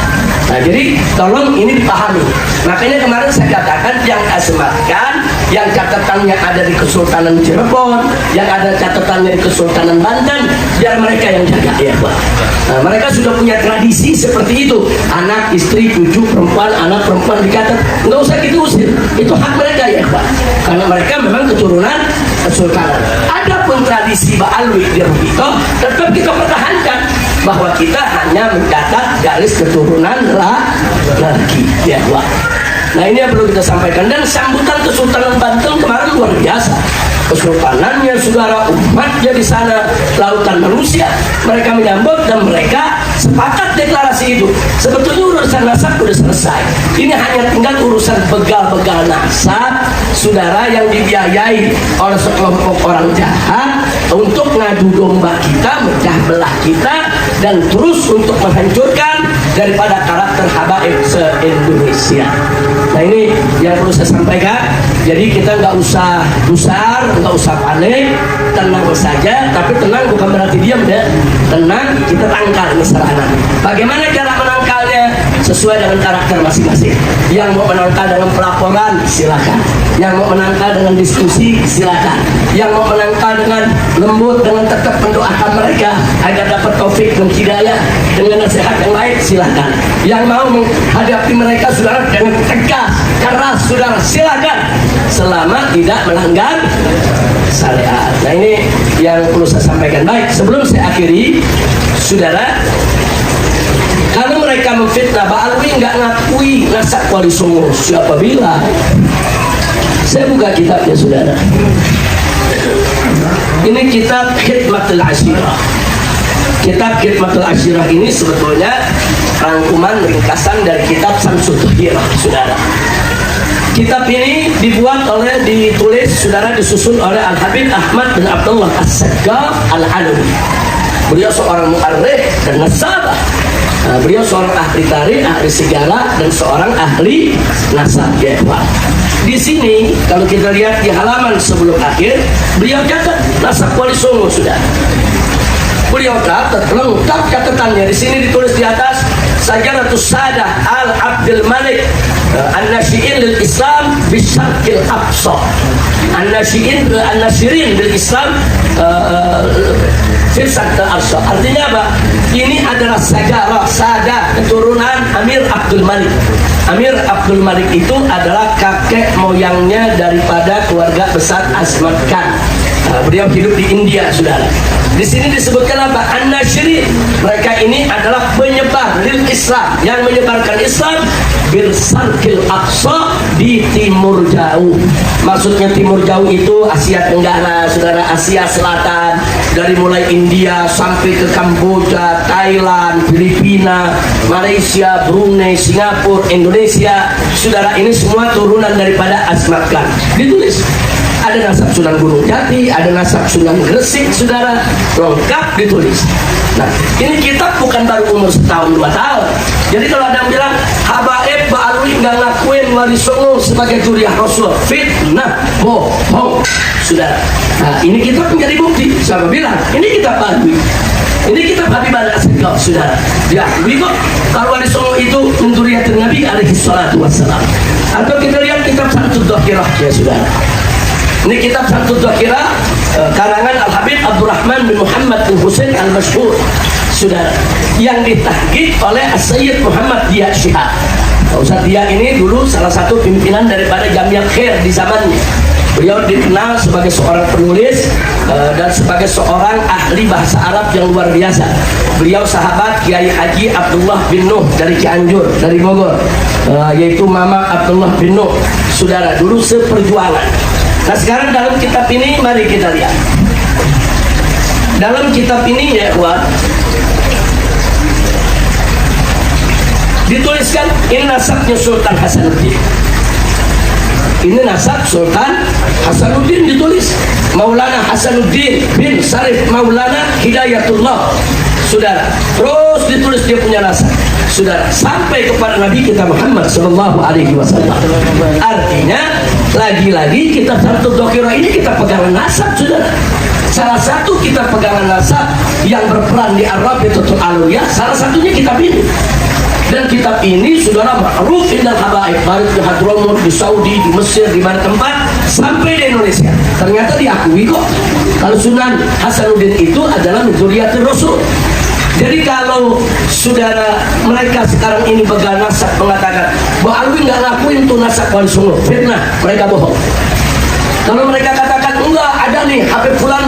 Nah jadi tolong ini dipahami. Makanya kemarin saya katakan yang Asmatkan, yang catatannya ada di Kesultanan Cirebon, yang ada catatannya di Kesultanan Banten, biar mereka yang jaga ya Pak. Nah, mereka sudah punya tradisi seperti itu. Anak, istri, cucu, perempuan, anak perempuan dicatat. Nggak usah diusir. Itu hak mereka ya Pak. Karena mereka memang keturunan kesultanan. Adapun tradisi Ba'alwi di Rabithah tetap kita pertahankan, bahwa kita hanya mencatat garis keturunan laki ya Pak. Nah ini yang perlu kita sampaikan. Dan sambutan Kesultanan Banten kemarin luar biasa. Kesultanannya, saudara, umatnya di sana, lautan manusia, mereka menyambut dan mereka sepakat deklarasi itu. Sebetulnya urusan nasab sudah selesai. Ini hanya tinggal urusan begal-begal nasab, saudara, yang dibiayai oleh sekelompok orang jahat untuk ngadu domba kita, mecah belah kita, dan terus untuk menghancurkan daripada karakter habaib se-Indonesia. Nah ini yang perlu saya sampaikan. Jadi kita nggak usah gusar, nggak usah panik, tenang saja. Tapi tenang bukan berarti diam ya. Tenang, kita tangkal ini serangan. Bagaimana cara menangkalnya? Sesuai dengan karakter masing-masing. Yang mau menangkal dengan pelaporan, silakan. Yang mau menangkal dengan diskusi, silakan. Yang mau menangkal dengan lembut, dengan tetap mendoakan mereka agar dapat taufik dan hidayah dengan nasihat yang baik, silakan. Yang mau menghadapi mereka, saudara, dengan tegas, keras, saudara, silakan. Selama tidak melanggar syariat. Nah ini yang perlu saya sampaikan. Baik, sebelum saya akhiri, saudara, kalau mereka memfitnah Pak Alwi nggak ngakui nasab Wali Songo, siapa bilang? Saya buka kitabnya, saudara. Ini kitab Khidmatul Ashirah. Kitab Khidmatul Ashirah ini sebetulnya rangkuman ringkasan dari kitab Samsul Tuhirah, saudara. Kitab ini ditulis, saudara, disusun oleh Al-Habib Ahmad bin Abdullah As-Saggaf Al-Alawi. Beliau seorang mu'arrikh dan nasabah. Beliau seorang ahli tarikh, ahli sejarah, dan seorang ahli nasab. Di sini kalau kita lihat di halaman sebelum akhir, beliau catat nasab Wali Songo, sudah. Beliau catat lengkap catatannya. Di sini ditulis di atas Sajaratus Sadah Al-Abdul Malik An-Nasyi'in lil Islam Bisyarqil Aqsa. An-Nasyirin lil Islam Bisyarqil Aqsa. Artinya apa? Ini adalah sadah keturunan Amir Abdul Malik. Amir Abdul Malik itu adalah kakek moyangnya daripada keluarga besar Asmat Khan. Beliau hidup di India, saudara. Di sini disebutkan apa? An-Nasyirin. Mereka ini adalah penyebar lil Islam, yang menyebarkan Islam Bisyarqil Aqsa, di timur jauh. Maksudnya timur jauh itu Asia Tenggara, saudara, Asia Selatan, dari mulai India sampai ke Kamboja, Thailand, Filipina, Malaysia, Brunei, Singapura, Indonesia, saudara, ini semua turunan daripada Asmat Khan. Ditulis ada nasab Sunan Gunung Jati, ada nasab Sunan Gresik, saudara, lengkap ditulis. Nah, ini kitab bukan baru umur setahun 2 tahun. Jadi kalau ada yang bilang habaib Pak Alwi nggak ngakuin Wali Songo sebagai juriah Rasul, fitnah, bohong, saudara. Nah, ini kitab menjadi bukti. Siapa bilang? Ini kitab Pak Alwi. Ini kitab Habib Al-Asgaf, saudara. Ya, kok kalau Wali Songo itu menduriatin Nabi alaihi salatu wassalam. Atau kita lihat kitab Samsul Dhakirah, ya saudara. Ini kitab Samsul Dhakirah karangan Al-Habib Abdurrahman bin Muhammad bin Husain Al-Mashhur, saudara, yang ditahqiq oleh As-Sayyid Muhammad Dia Syihab. Ustaz Dia ini dulu salah satu pimpinan daripada Jamiat Khair di zamannya. Beliau dikenal sebagai seorang penulis dan sebagai seorang ahli bahasa Arab yang luar biasa. Beliau sahabat Kiai Haji Abdullah bin Nuh dari Cianjur, dari Bogor, yaitu Mama Abdullah bin Nuh, saudara, dulu seperjuangan. Nah sekarang dalam kitab ini mari kita lihat. Dalam kitab ini, ya kawan, dituliskan ini nasabnya Sultan Hasanuddin. Ini nasab Sultan Hasanuddin, ditulis Maulana Hasanuddin bin Sarif Maulana Hidayatullah, saudara. Terus ditulis dia punya nasab, saudara, sampai kepada Nabi kita Muhammad Sallallahu Alaihi Wasallam. Artinya lagi-lagi kitab Samsul Dhakirah ini kita pegangan nasab, saudara. Salah satu kita pegangan nasab yang berperan di Ar-Rabitatul Alawiyah, salah satunya kitab ini. Dan kitab ini, saudara, ma'ruf indal habaib, baik di Hadramut, di Saudi, di Mesir, di mana tempat, sampai di Indonesia. Ternyata diakui kok kalau Sunan Hasanuddin itu adalah dzurriyyatul Rasul. Jadi kalau saudara mereka sekarang ini begal nasab mengatakan bahwa Alwi nggak ngakuin tuh nasab Wali Songo, fitnah, mereka bohong. Kalau mereka katakan enggak ada nih Habib Fulan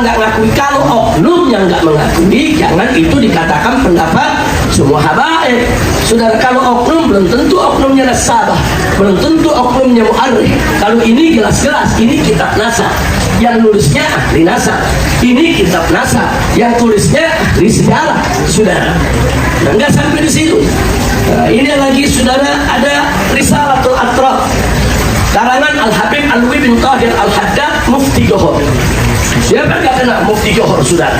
nggak ngakui, kalau oknum yang nggak mengakui, jangan itu dikatakan pendapat semua habaib. Saudara, kalau oknum belum tentu oknumnya nasabah, belum tentu oknumnya mu'arrikh. Kalau ini jelas-jelas ini kitab nasab, yang nulisnya ahli nasab. Ini kitab nasab, yang tulisnya ahli sejarah, saudara. Nah, nggak sampai di situ. Nah, ini lagi saudara, ada Risalatul Atraf karangan Al-Habib Alwi bin Tahir Al-Haddad Mufti Johor. Siapa nggak kenal Mufti Johor, saudara?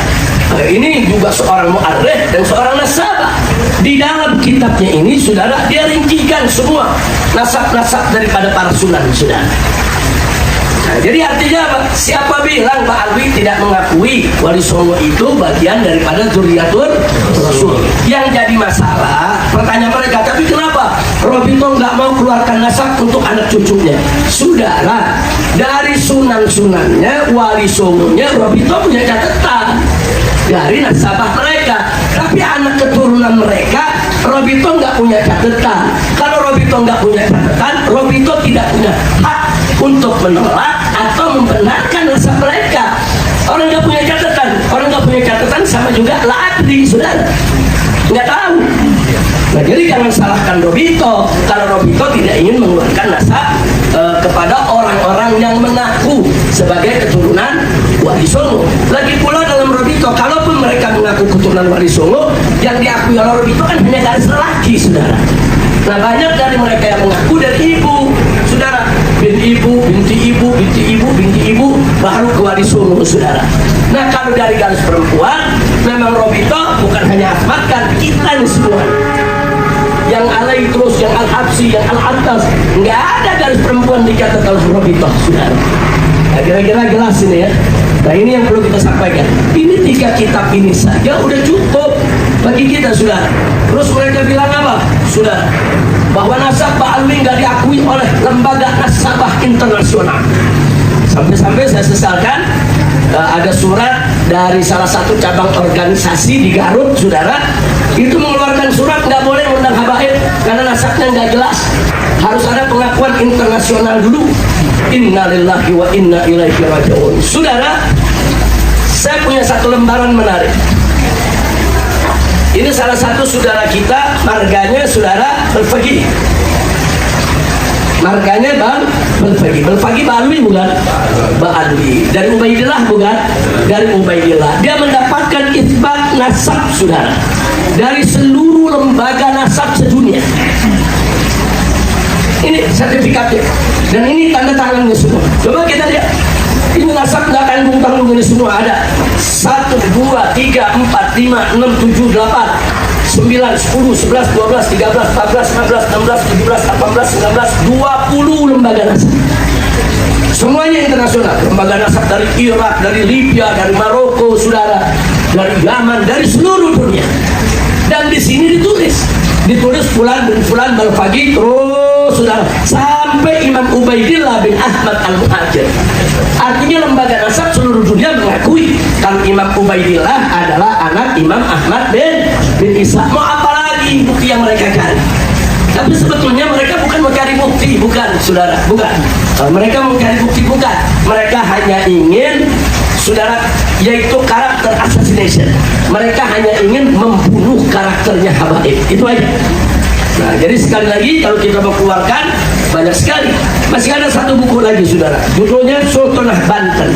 Nah, ini juga seorang mu'arrikh dan seorang nasabah. Di dalam kitabnya ini, saudara, dia rincikan semua nasab-nasab daripada para sunan, saudara. Nah, jadi artinya apa? Siapa bilang Pak Alwi tidak mengakui Wali Songo itu bagian daripada Dzurriyyatul Rasul? Yang jadi masalah, pertanyaan mereka, tapi kenapa Robito nggak mau keluarkan nasab untuk anak cucunya? Saudara, dari sunan-sunannya, Wali Songonya, Robito punya catatan dari nasabah mereka. Tapi anak keturunan mereka, Robito nggak punya catatan. Kalau Robito nggak punya catatan, Robito tidak punya hak untuk menolak atau membenarkan nasab mereka. Orang nggak punya catatan, sama juga ladri, saudara, nggak tahu. Nah, jadi jangan salahkan Robito kalau Robito tidak ingin mengeluarkan nasab kepada orang-orang yang mengaku sebagai keturunan Wali Songo. Lagi pula dalam Robito, kalaupun mereka mengaku keturunan Wali Songo, yang diakui oleh Robito kan hanya garis lelaki, saudara. Nah, banyak dari mereka yang mengaku dari ibu, saudara, binti ibu, baru ke Wali Songo, saudara. Nah, kalau dari garis perempuan, memang Robito bukan hanya Ahmad, kan kita ini semua. Yang alai terus, yang al-habsi, yang al-atas, nggak ada garis perempuan dikata kalau Robito, saudara. Nah, kira-kira jelas ini ya. Nah, ini yang perlu kita sampaikan. Ini 3 kitab ini saja udah cukup bagi kita, saudara. Terus mereka bilang apa, saudara? Bahwa nasab Pak Alwi nggak diakui oleh lembaga nasabah internasional. Sampai-sampai saya sesalkan, ada surat dari salah satu cabang organisasi di Garut, saudara, itu mengeluarkan surat nggak boleh undang habaib karena nasabnya nggak jelas, harus ada pengakuan internasional dulu. Innalillahi wa inna ilaihi raji'un. Saudara, saya punya satu lembaran menarik. Ini salah satu saudara kita, marganya saudara Belfagi. Marganya Bang Belfagi. Belfagi Pak Alwi bukan? Pak Alwi. Dari Ubaidillah bukan? Dari Ubaidillah. Dia mendapatkan itsbat nasab, saudara, dari seluruh lembaga nasab sedunia. Ini sertifikatnya. Dan ini tanda tangannya semua. Coba kita lihat. Ini nasab nggak tanggung-tanggung ini semua ada. 1, 2, 3, 4, 5, 6, 7, 8, 9, 10, 11, 12, 13, 14, 15, 16, 17, 18, 19, 20 lembaga nasab. Semuanya internasional. Lembaga nasab dari Irak, dari Libya, dari Maroko, saudara, dari Yaman, dari seluruh dunia. Dan di sini ditulis fulan bin fulan Belfagi, terus saudara, sampai Imam Ubaidillah bin Ahmad Al-Muhajir. Artinya lembaga nasab seluruh dunia mengakui kalau Imam Ubaidillah adalah anak Imam Ahmad bin Isa. Mau apa lagi bukti yang mereka cari? Tapi sebetulnya mereka bukan mencari bukti, bukan, saudara, bukan. Mereka mencari bukti, bukan. Mereka hanya ingin, saudara, yaitu karakter assassination. Mereka hanya ingin membunuh karakternya habaib. Itu aja. Nah, jadi sekali lagi kalau kita mau keluarkan banyak sekali. Masih ada satu buku lagi, saudara. Judulnya Sultanah Banten.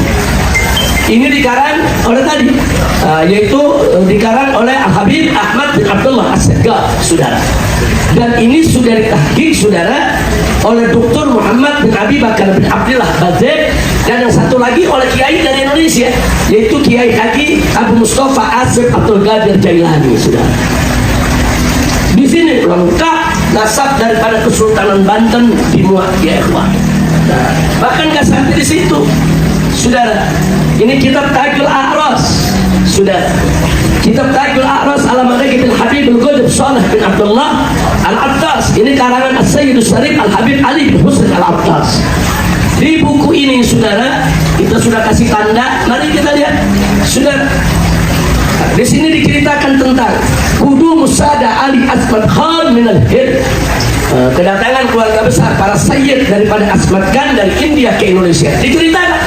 Ini dikarang oleh tadi, yaitu dikarang oleh Al-Habib Ahmad bin Abdullah As-Segaf, saudara. Dan ini sudah ditahqiq, saudara, oleh Dr. Muhammad bin Abi Bakar bin Abdullah Bazek, dan yang satu lagi oleh Kiai dari Indonesia, yaitu Kiai Haji Abu Mustafa Asif Abdul Qadir Jailani, saudara. Di sini lengkap nasab daripada Kesultanan Banten dimuat ya ikhwan. Nah, bahkan nggak sampai di situ, saudara. Ini kitab Tajul A'ras, saudara. Kitab Tajul A'ras ala Manaqib Habib Al-Qudub Salih bin Abdullah Al-Attas. Ini karangan As-Sayyidus Syarif Al-Habib Ali bin Husain Al-Attas. Di buku ini, saudara, kita sudah kasih tanda. Mari kita lihat, saudara. Di sini diceritakan tentang Kudu Musada Ali Asmat Khan minal Hind, kedatangan keluarga besar para sayyid daripada Asmat Khan dari India ke Indonesia. Diceritakan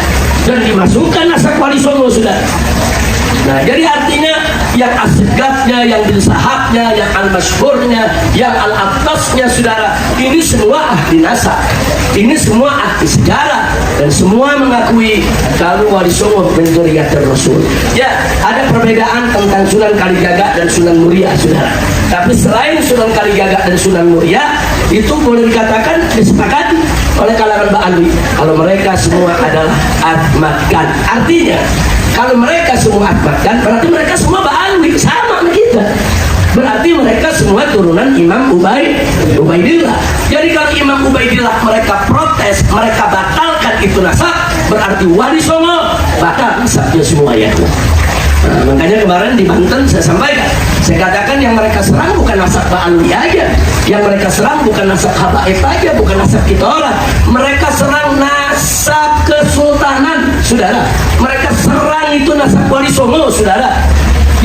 dan dimasukkan nasab Wali Songo, saudara. Nah, jadi artinya yang asgafnya, yang bilsahabnya, yang al-masyhurnya, yang al-atasnya, saudara, ini semua ahli nasab, ini semua ahli sejarah, dan semua mengakui kalau Wali Songo min dzurriyyatir Rasul. Ya, ada perbedaan tentang Sunan Kalijaga dan Sunan Muria, saudara. Tapi selain Sunan Kalijaga dan Sunan Muria, itu boleh dikatakan disepakati oleh kalangan Ba'alwi kalau mereka semua adalah Ahmad Gan. Artinya kalau mereka semua Ahmad Gan, berarti mereka semua Ba'alwi, sama sama kita. Berarti mereka semua turunan Imam Ubaidillah. Jadi kalau Imam Ubaidillah mereka protes, mereka batalkan itu nasab, berarti Wali Songo batal nasabnya semua, ya. Nah, makanya kemarin di Banten saya sampaikan, saya katakan yang mereka serang bukan nasab Ba'alwi aja, yang mereka serang bukan nasab habaib aja, bukan nasab kita orang, mereka serang nasab kesultanan, saudara. Mereka serang itu nasab Wali Songo, saudara.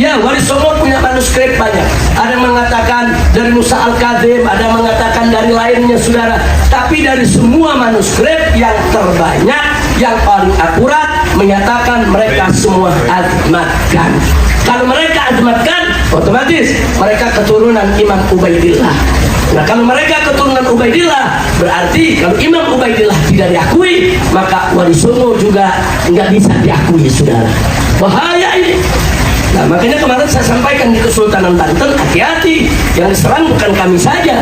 Ya, Wali Songo punya manuskrip banyak. Ada yang mengatakan dari Musa Al-Kadzim, ada yang mengatakan dari lainnya, saudara. Tapi dari semua manuskrip yang terbanyak, yang paling akurat menyatakan mereka semua azmatkan. Kalau mereka azmatkan, otomatis mereka keturunan Imam Ubaidillah. Nah, kalau mereka keturunan Ubaidillah, berarti kalau Imam Ubaidillah tidak diakui, maka Wali Songo juga nggak bisa diakui, saudara. Bahaya ini. Nah, makanya kemarin saya sampaikan di Kesultanan Banten, hati-hati, yang diserang bukan kami saja.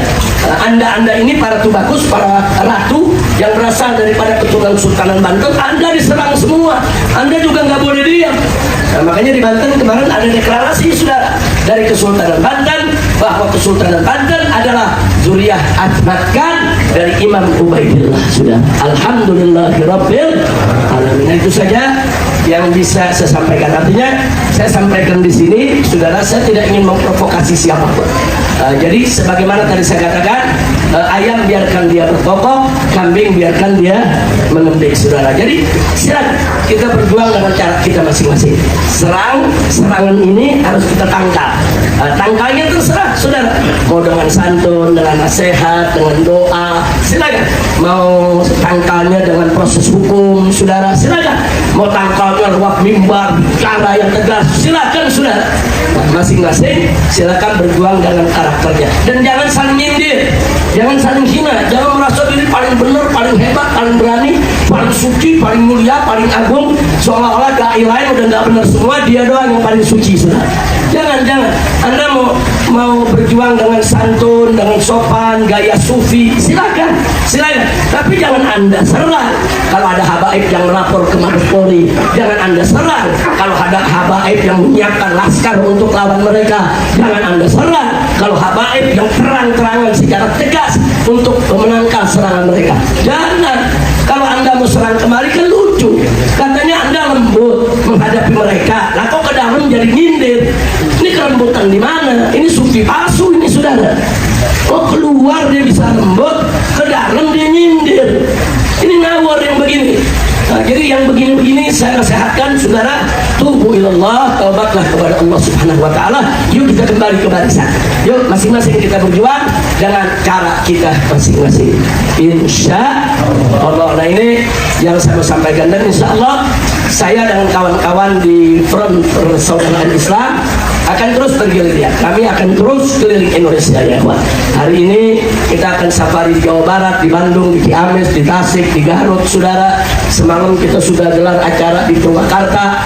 Anda ini para tubagus, para ratu yang berasal daripada keturunan Sultanan Banten, Anda diserang semua. Anda juga nggak boleh diam. Nah, makanya di Banten kemarin ada deklarasi, saudara, dari Kesultanan Banten bahwa Kesultanan Banten adalah zuriyah Ahmad Gan dari Imam Ubaidillah, sudah. Alhamdulillahirabbil alamin. Itu saja yang bisa saya sampaikan. Artinya saya sampaikan di sini, saudara, saya tidak ingin memprovokasi siapapun. Jadi sebagaimana tadi saya katakan, ayam biarkan dia berkokok, kambing biarkan dia mengembik, saudara. Jadi silakan kita berjuang dengan cara kita masing-masing. Serangan ini harus kita tangkal. Tangkalnya terserah, saudara. Mau dengan santun, dengan nasihat, dengan doa, silakan. Mau tangkalnya dengan proses hukum, saudara, silakan. Mau tangkalnya lewat mimbar, cara yang tegas, silakan, saudara. Masing-masing silakan berjuang dengan karakternya. Dan jangan saling nyindir, jangan saling hina, jangan merasa diri paling benar, paling hebat, paling berani, paling suci, paling mulia, paling agung, seolah-olah dai lain udah nggak benar semua, dia doang yang paling suci, saudara. Jangan. Anda mau berjuang dengan santun, dengan sopan, gaya sufi, silakan. Tapi jangan Anda serang kalau ada habaib yang melapor ke Mabes Polri. Jangan Anda serang kalau ada habaib yang menyiapkan laskar untuk lawan mereka. Jangan Anda serang kalau habaib yang terang-terangan secara tegas untuk menangkal serangan mereka. Jangan. Kalau Anda mau serang kembali kan lucu. Katanya Anda lembut menghadapi mereka. Lah kok ke dalam jadi nyindir? Ini kelembutan di mana? Ini sufi palsu ini, saudara. Oh, keluar dia bisa lembut, ke dalam dia nyindir. Ini ngawur yang begini. Nah, jadi yang begini-begini saya nasihatkan, saudara, tubu ilallah, taubatlah kepada Allah Subhanahu wa taala. Yuk kita kembali ke barisan. Yuk masing-masing kita berjuang dengan cara kita masing-masing. Insya Allah. Nah, ini yang saya mau sampaikan, dan insya Allah saya dengan kawan-kawan di Front Persaudaraan Islam akan terus bergerilya. Kami akan terus keliling Indonesia, ya, Pak. Hari ini kita akan safari di Jawa Barat, di Bandung, di Ciamis, di Tasik, di Garut, saudara. Semalam kita sudah gelar acara di Purwakarta.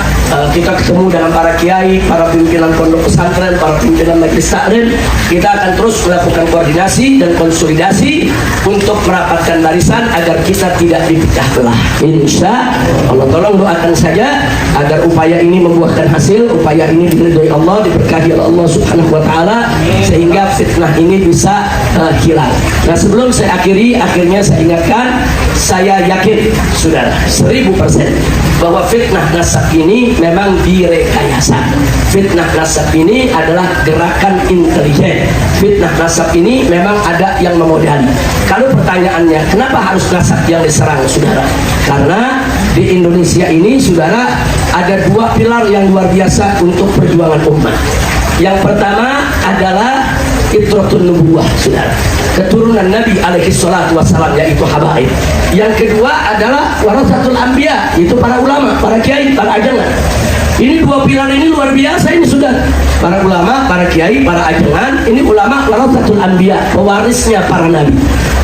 Kita ketemu dengan para kiai, para pimpinan pondok pesantren, para pimpinan majelis taklim. Kita akan terus melakukan koordinasi dan konsolidasi untuk merapatkan barisan agar kita tidak dipecah belah. Insya Allah, tolong doakan saja agar upaya ini membuahkan hasil, upaya ini diridhoi Allah, diberkahi oleh Allah Subhanahu wa taala, sehingga fitnah ini bisa hilang. Nah, sebelum saya akhiri, akhirnya saya ingatkan, saya yakin, saudara, 1000% bahwa fitnah nasab ini memang direkayasa. Fitnah nasab ini adalah gerakan intelijen. Fitnah nasab ini memang ada yang memodali. Kalau pertanyaannya, kenapa harus nasab yang diserang, saudara? Karena di Indonesia ini, saudara, ada dua pilar yang luar biasa untuk perjuangan umat. Yang pertama adalah Itratun Nubuwah, saudara, keturunan Nabi alaihi salatu wassalam, yaitu habaib. Yang kedua adalah Warasatul Anbiya, itu para ulama, para kiai, para ajangan. Ini dua pilar ini luar biasa ini sudah. Para ulama, para kiai, para ajengan, ini ulama warasatul anbiya, pewarisnya para nabi.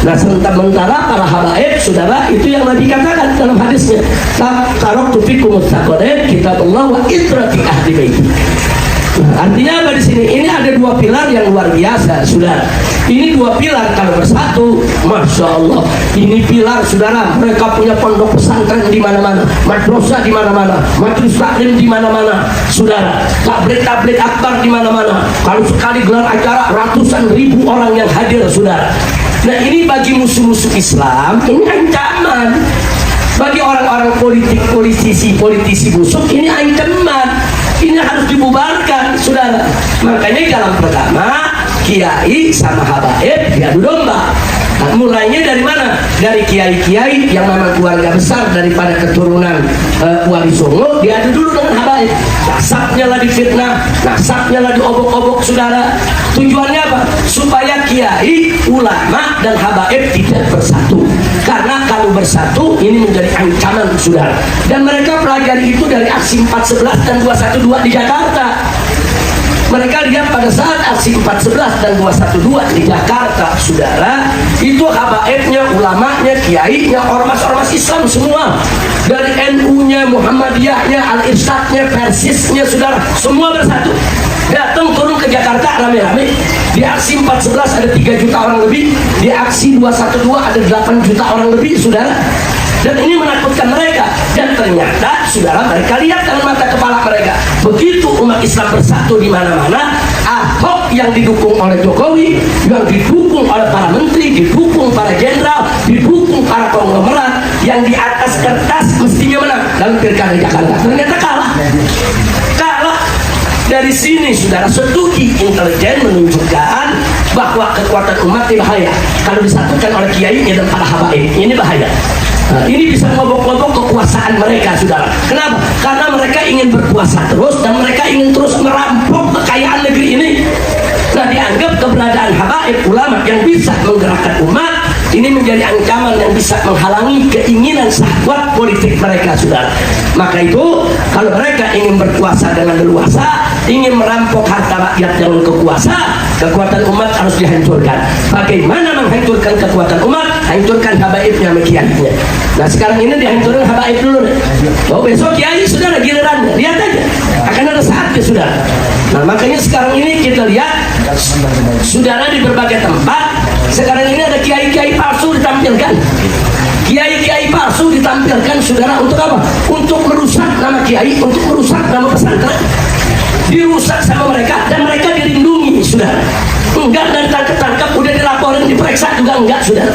Nah sementara para habaib, saudara, itu yang Nabi katakan dalam hadisnya, taraktu fikum mustaqodet kitabullah wa itrati ahli baiti. Artinya apa di sini? Ini ada dua pilar yang luar biasa, saudara. Ini dua pilar kalau bersatu, masya Allah. Ini pilar, saudara. Mereka punya pondok pesantren di mana-mana, madrasah di mana-mana, majelis taklim di mana-mana, saudara. Tabligh akbar di mana-mana. Kalau sekali gelar acara, ratusan ribu orang yang hadir, saudara. Nah ini bagi musuh-musuh Islam, ini ancaman. Bagi orang-orang politisi busuk, ini ancaman. Ini harus dibubarkan, saudara. Makanya jalan pertama, kiai sama habaib diadu domba. Nah, mulainya dari mana? Dari kiai-kiai yang memang keluarga besar daripada keturunan Wali Songo, diadu dulu dengan habaib. Nasabnya lah difitnah, nasabnya lah diobok-obok, saudara. Tujuannya apa? Supaya kiai, ulama, dan habaib tidak bersatu. Karena kalau bersatu, ini menjadi ancaman, saudara. Dan mereka pelajari itu dari aksi 411 dan 212 di Jakarta. Mereka lihat pada saat aksi 411 dan 212 di Jakarta, saudara, itu habaibnya, ulamanya, kiainya, ormas-ormas Islam semua, dari NU-nya, Muhammadiyahnya, Al-Irsyadnya, Persisnya, saudara, semua bersatu. Datang turun ke Jakarta rame-rame. Di aksi 411 ada 3 juta orang lebih, di aksi 212 ada 8 juta orang lebih, saudara. Dan ini menakutkan mereka. Dan ternyata, saudara, mereka lihat dengan mata kepala mereka. Begitu umat Islam bersatu di mana-mana, Ahok yang didukung oleh Jokowi, yang didukung oleh para menteri, didukung para jenderal, didukung para konglomerat, yang di atas kertas mestinya menang dalam pilkada Jakarta, ternyata kalah. Dari sini, saudara, studi intelijen menunjukkan bahwa kekuatan umat ini bahaya kalau disatukan oleh kiainya dan para habaib. Ini bahaya. Nah, ini bisa ngobok-ngobok kekuasaan mereka, saudara. Kenapa? Karena mereka ingin berkuasa terus dan mereka ingin terus merampok kekayaan negeri ini. Nah, dianggap keberadaan habaib, ulama yang bisa menggerakkan umat, ini menjadi ancaman yang bisa menghalangi keinginan syahwat politik mereka, saudara. Maka itu, kalau mereka ingin berkuasa dengan leluasa, ingin merampok harta rakyat dengan kekuasa, kekuatan umat harus dihancurkan. Bagaimana menghancurkan kekuatan umat? Hancurkan habaibnya, kiainya. Nah sekarang ini dihancurkan habaib dulu. Oh besok kiai, saudara, gilirannya. Lihat aja, akan ada saatnya, saudara. Nah makanya sekarang ini kita lihat, saudara, di berbagai tempat sekarang ini ada kiai-kiai palsu ditampilkan. Kiai-kiai palsu ditampilkan, saudara, untuk apa? Untuk merusak nama kiai, untuk merusak nama pesantren. Dirusak sama mereka dan mereka dilindungi, saudara. Enggak, dan tangkap-tangkap, udah dilaporin, diperiksa juga enggak, saudara.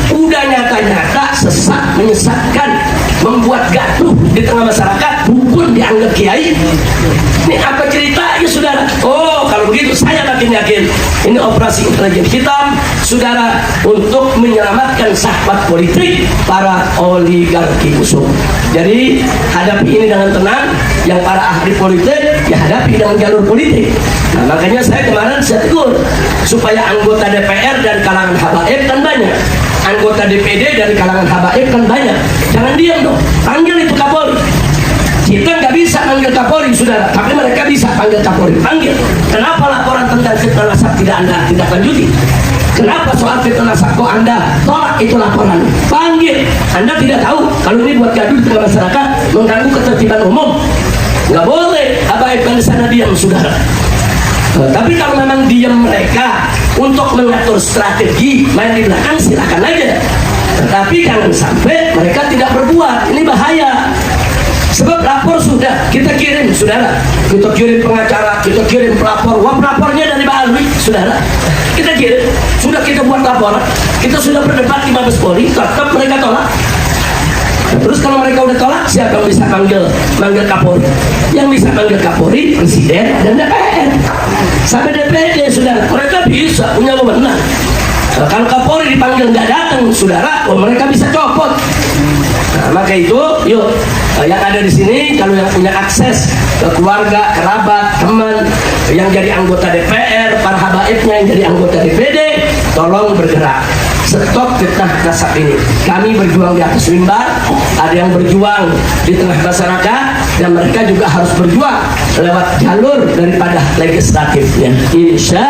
Udah nyata-nyata sesat, menyesatkan, membuat gaduh di tengah masyarakat, dukun dianggap kiai. Ini apa ceritanya, saudara? Oh, kalau begitu saya makin yakin ini operasi intelijen hitam, saudara, untuk menyelamatkan sahabat politik para oligarki musuh. Jadi hadapi ini dengan tenang. Yang para ahli politik ya hadapi dengan jalur politik. Nah, makanya saya kemarin tegur supaya anggota DPR dari kalangan habaib kan banyak, anggota DPD dari kalangan habaib kan banyak. Jangan diam dong, panggil itu Kapolri. Kita nggak bisa panggil Kapolri, saudara, tapi mereka bisa panggil Kapolri. Panggil. Kenapa laporan tentang fitnah nasab tidak Anda tidak lanjuti? Kenapa soal fitnah nasab kok Anda tolak itu laporan? Panggil. Anda tidak tahu kalau ini buat gaduh di tengah masyarakat, mengganggu ketertiban umum. Nggak boleh habaib di sana diam, saudara. Tapi kalau memang diam mereka untuk mengatur strategi main di belakang, silakan aja. Tetapi jangan sampai mereka tidak berbuat. Ini bahaya. Sebab lapor sudah kita kirim, saudara. Kita kirim pengacara, kita kirim pelapor. Wah, pelapornya dari Pak Alwi, saudara. Kita kirim, sudah kita buat laporan. Kita sudah berdebat di Mabes Polri, tetap mereka tolak. Nah, terus kalau mereka udah tolak, siapa yang bisa manggil Kapolri? Yang bisa manggil Kapolri, Presiden dan DPR. Sampai DPD, saudara. Mereka bisa punya wewenang. Nah, kalau Kapolri dipanggil nggak datang, saudara, mereka bisa copot. Nah, maka itu, yuk, yang ada di sini, kalau yang punya akses ke keluarga, kerabat, teman, yang jadi anggota DPR, para habaibnya yang jadi anggota DPD, tolong bergerak. stop fitnah nasab ini. Kami berjuang di atas mimbar, ada yang berjuang di tengah masyarakat, dan mereka juga harus berjuang lewat jalur daripada legislatifnya. Insya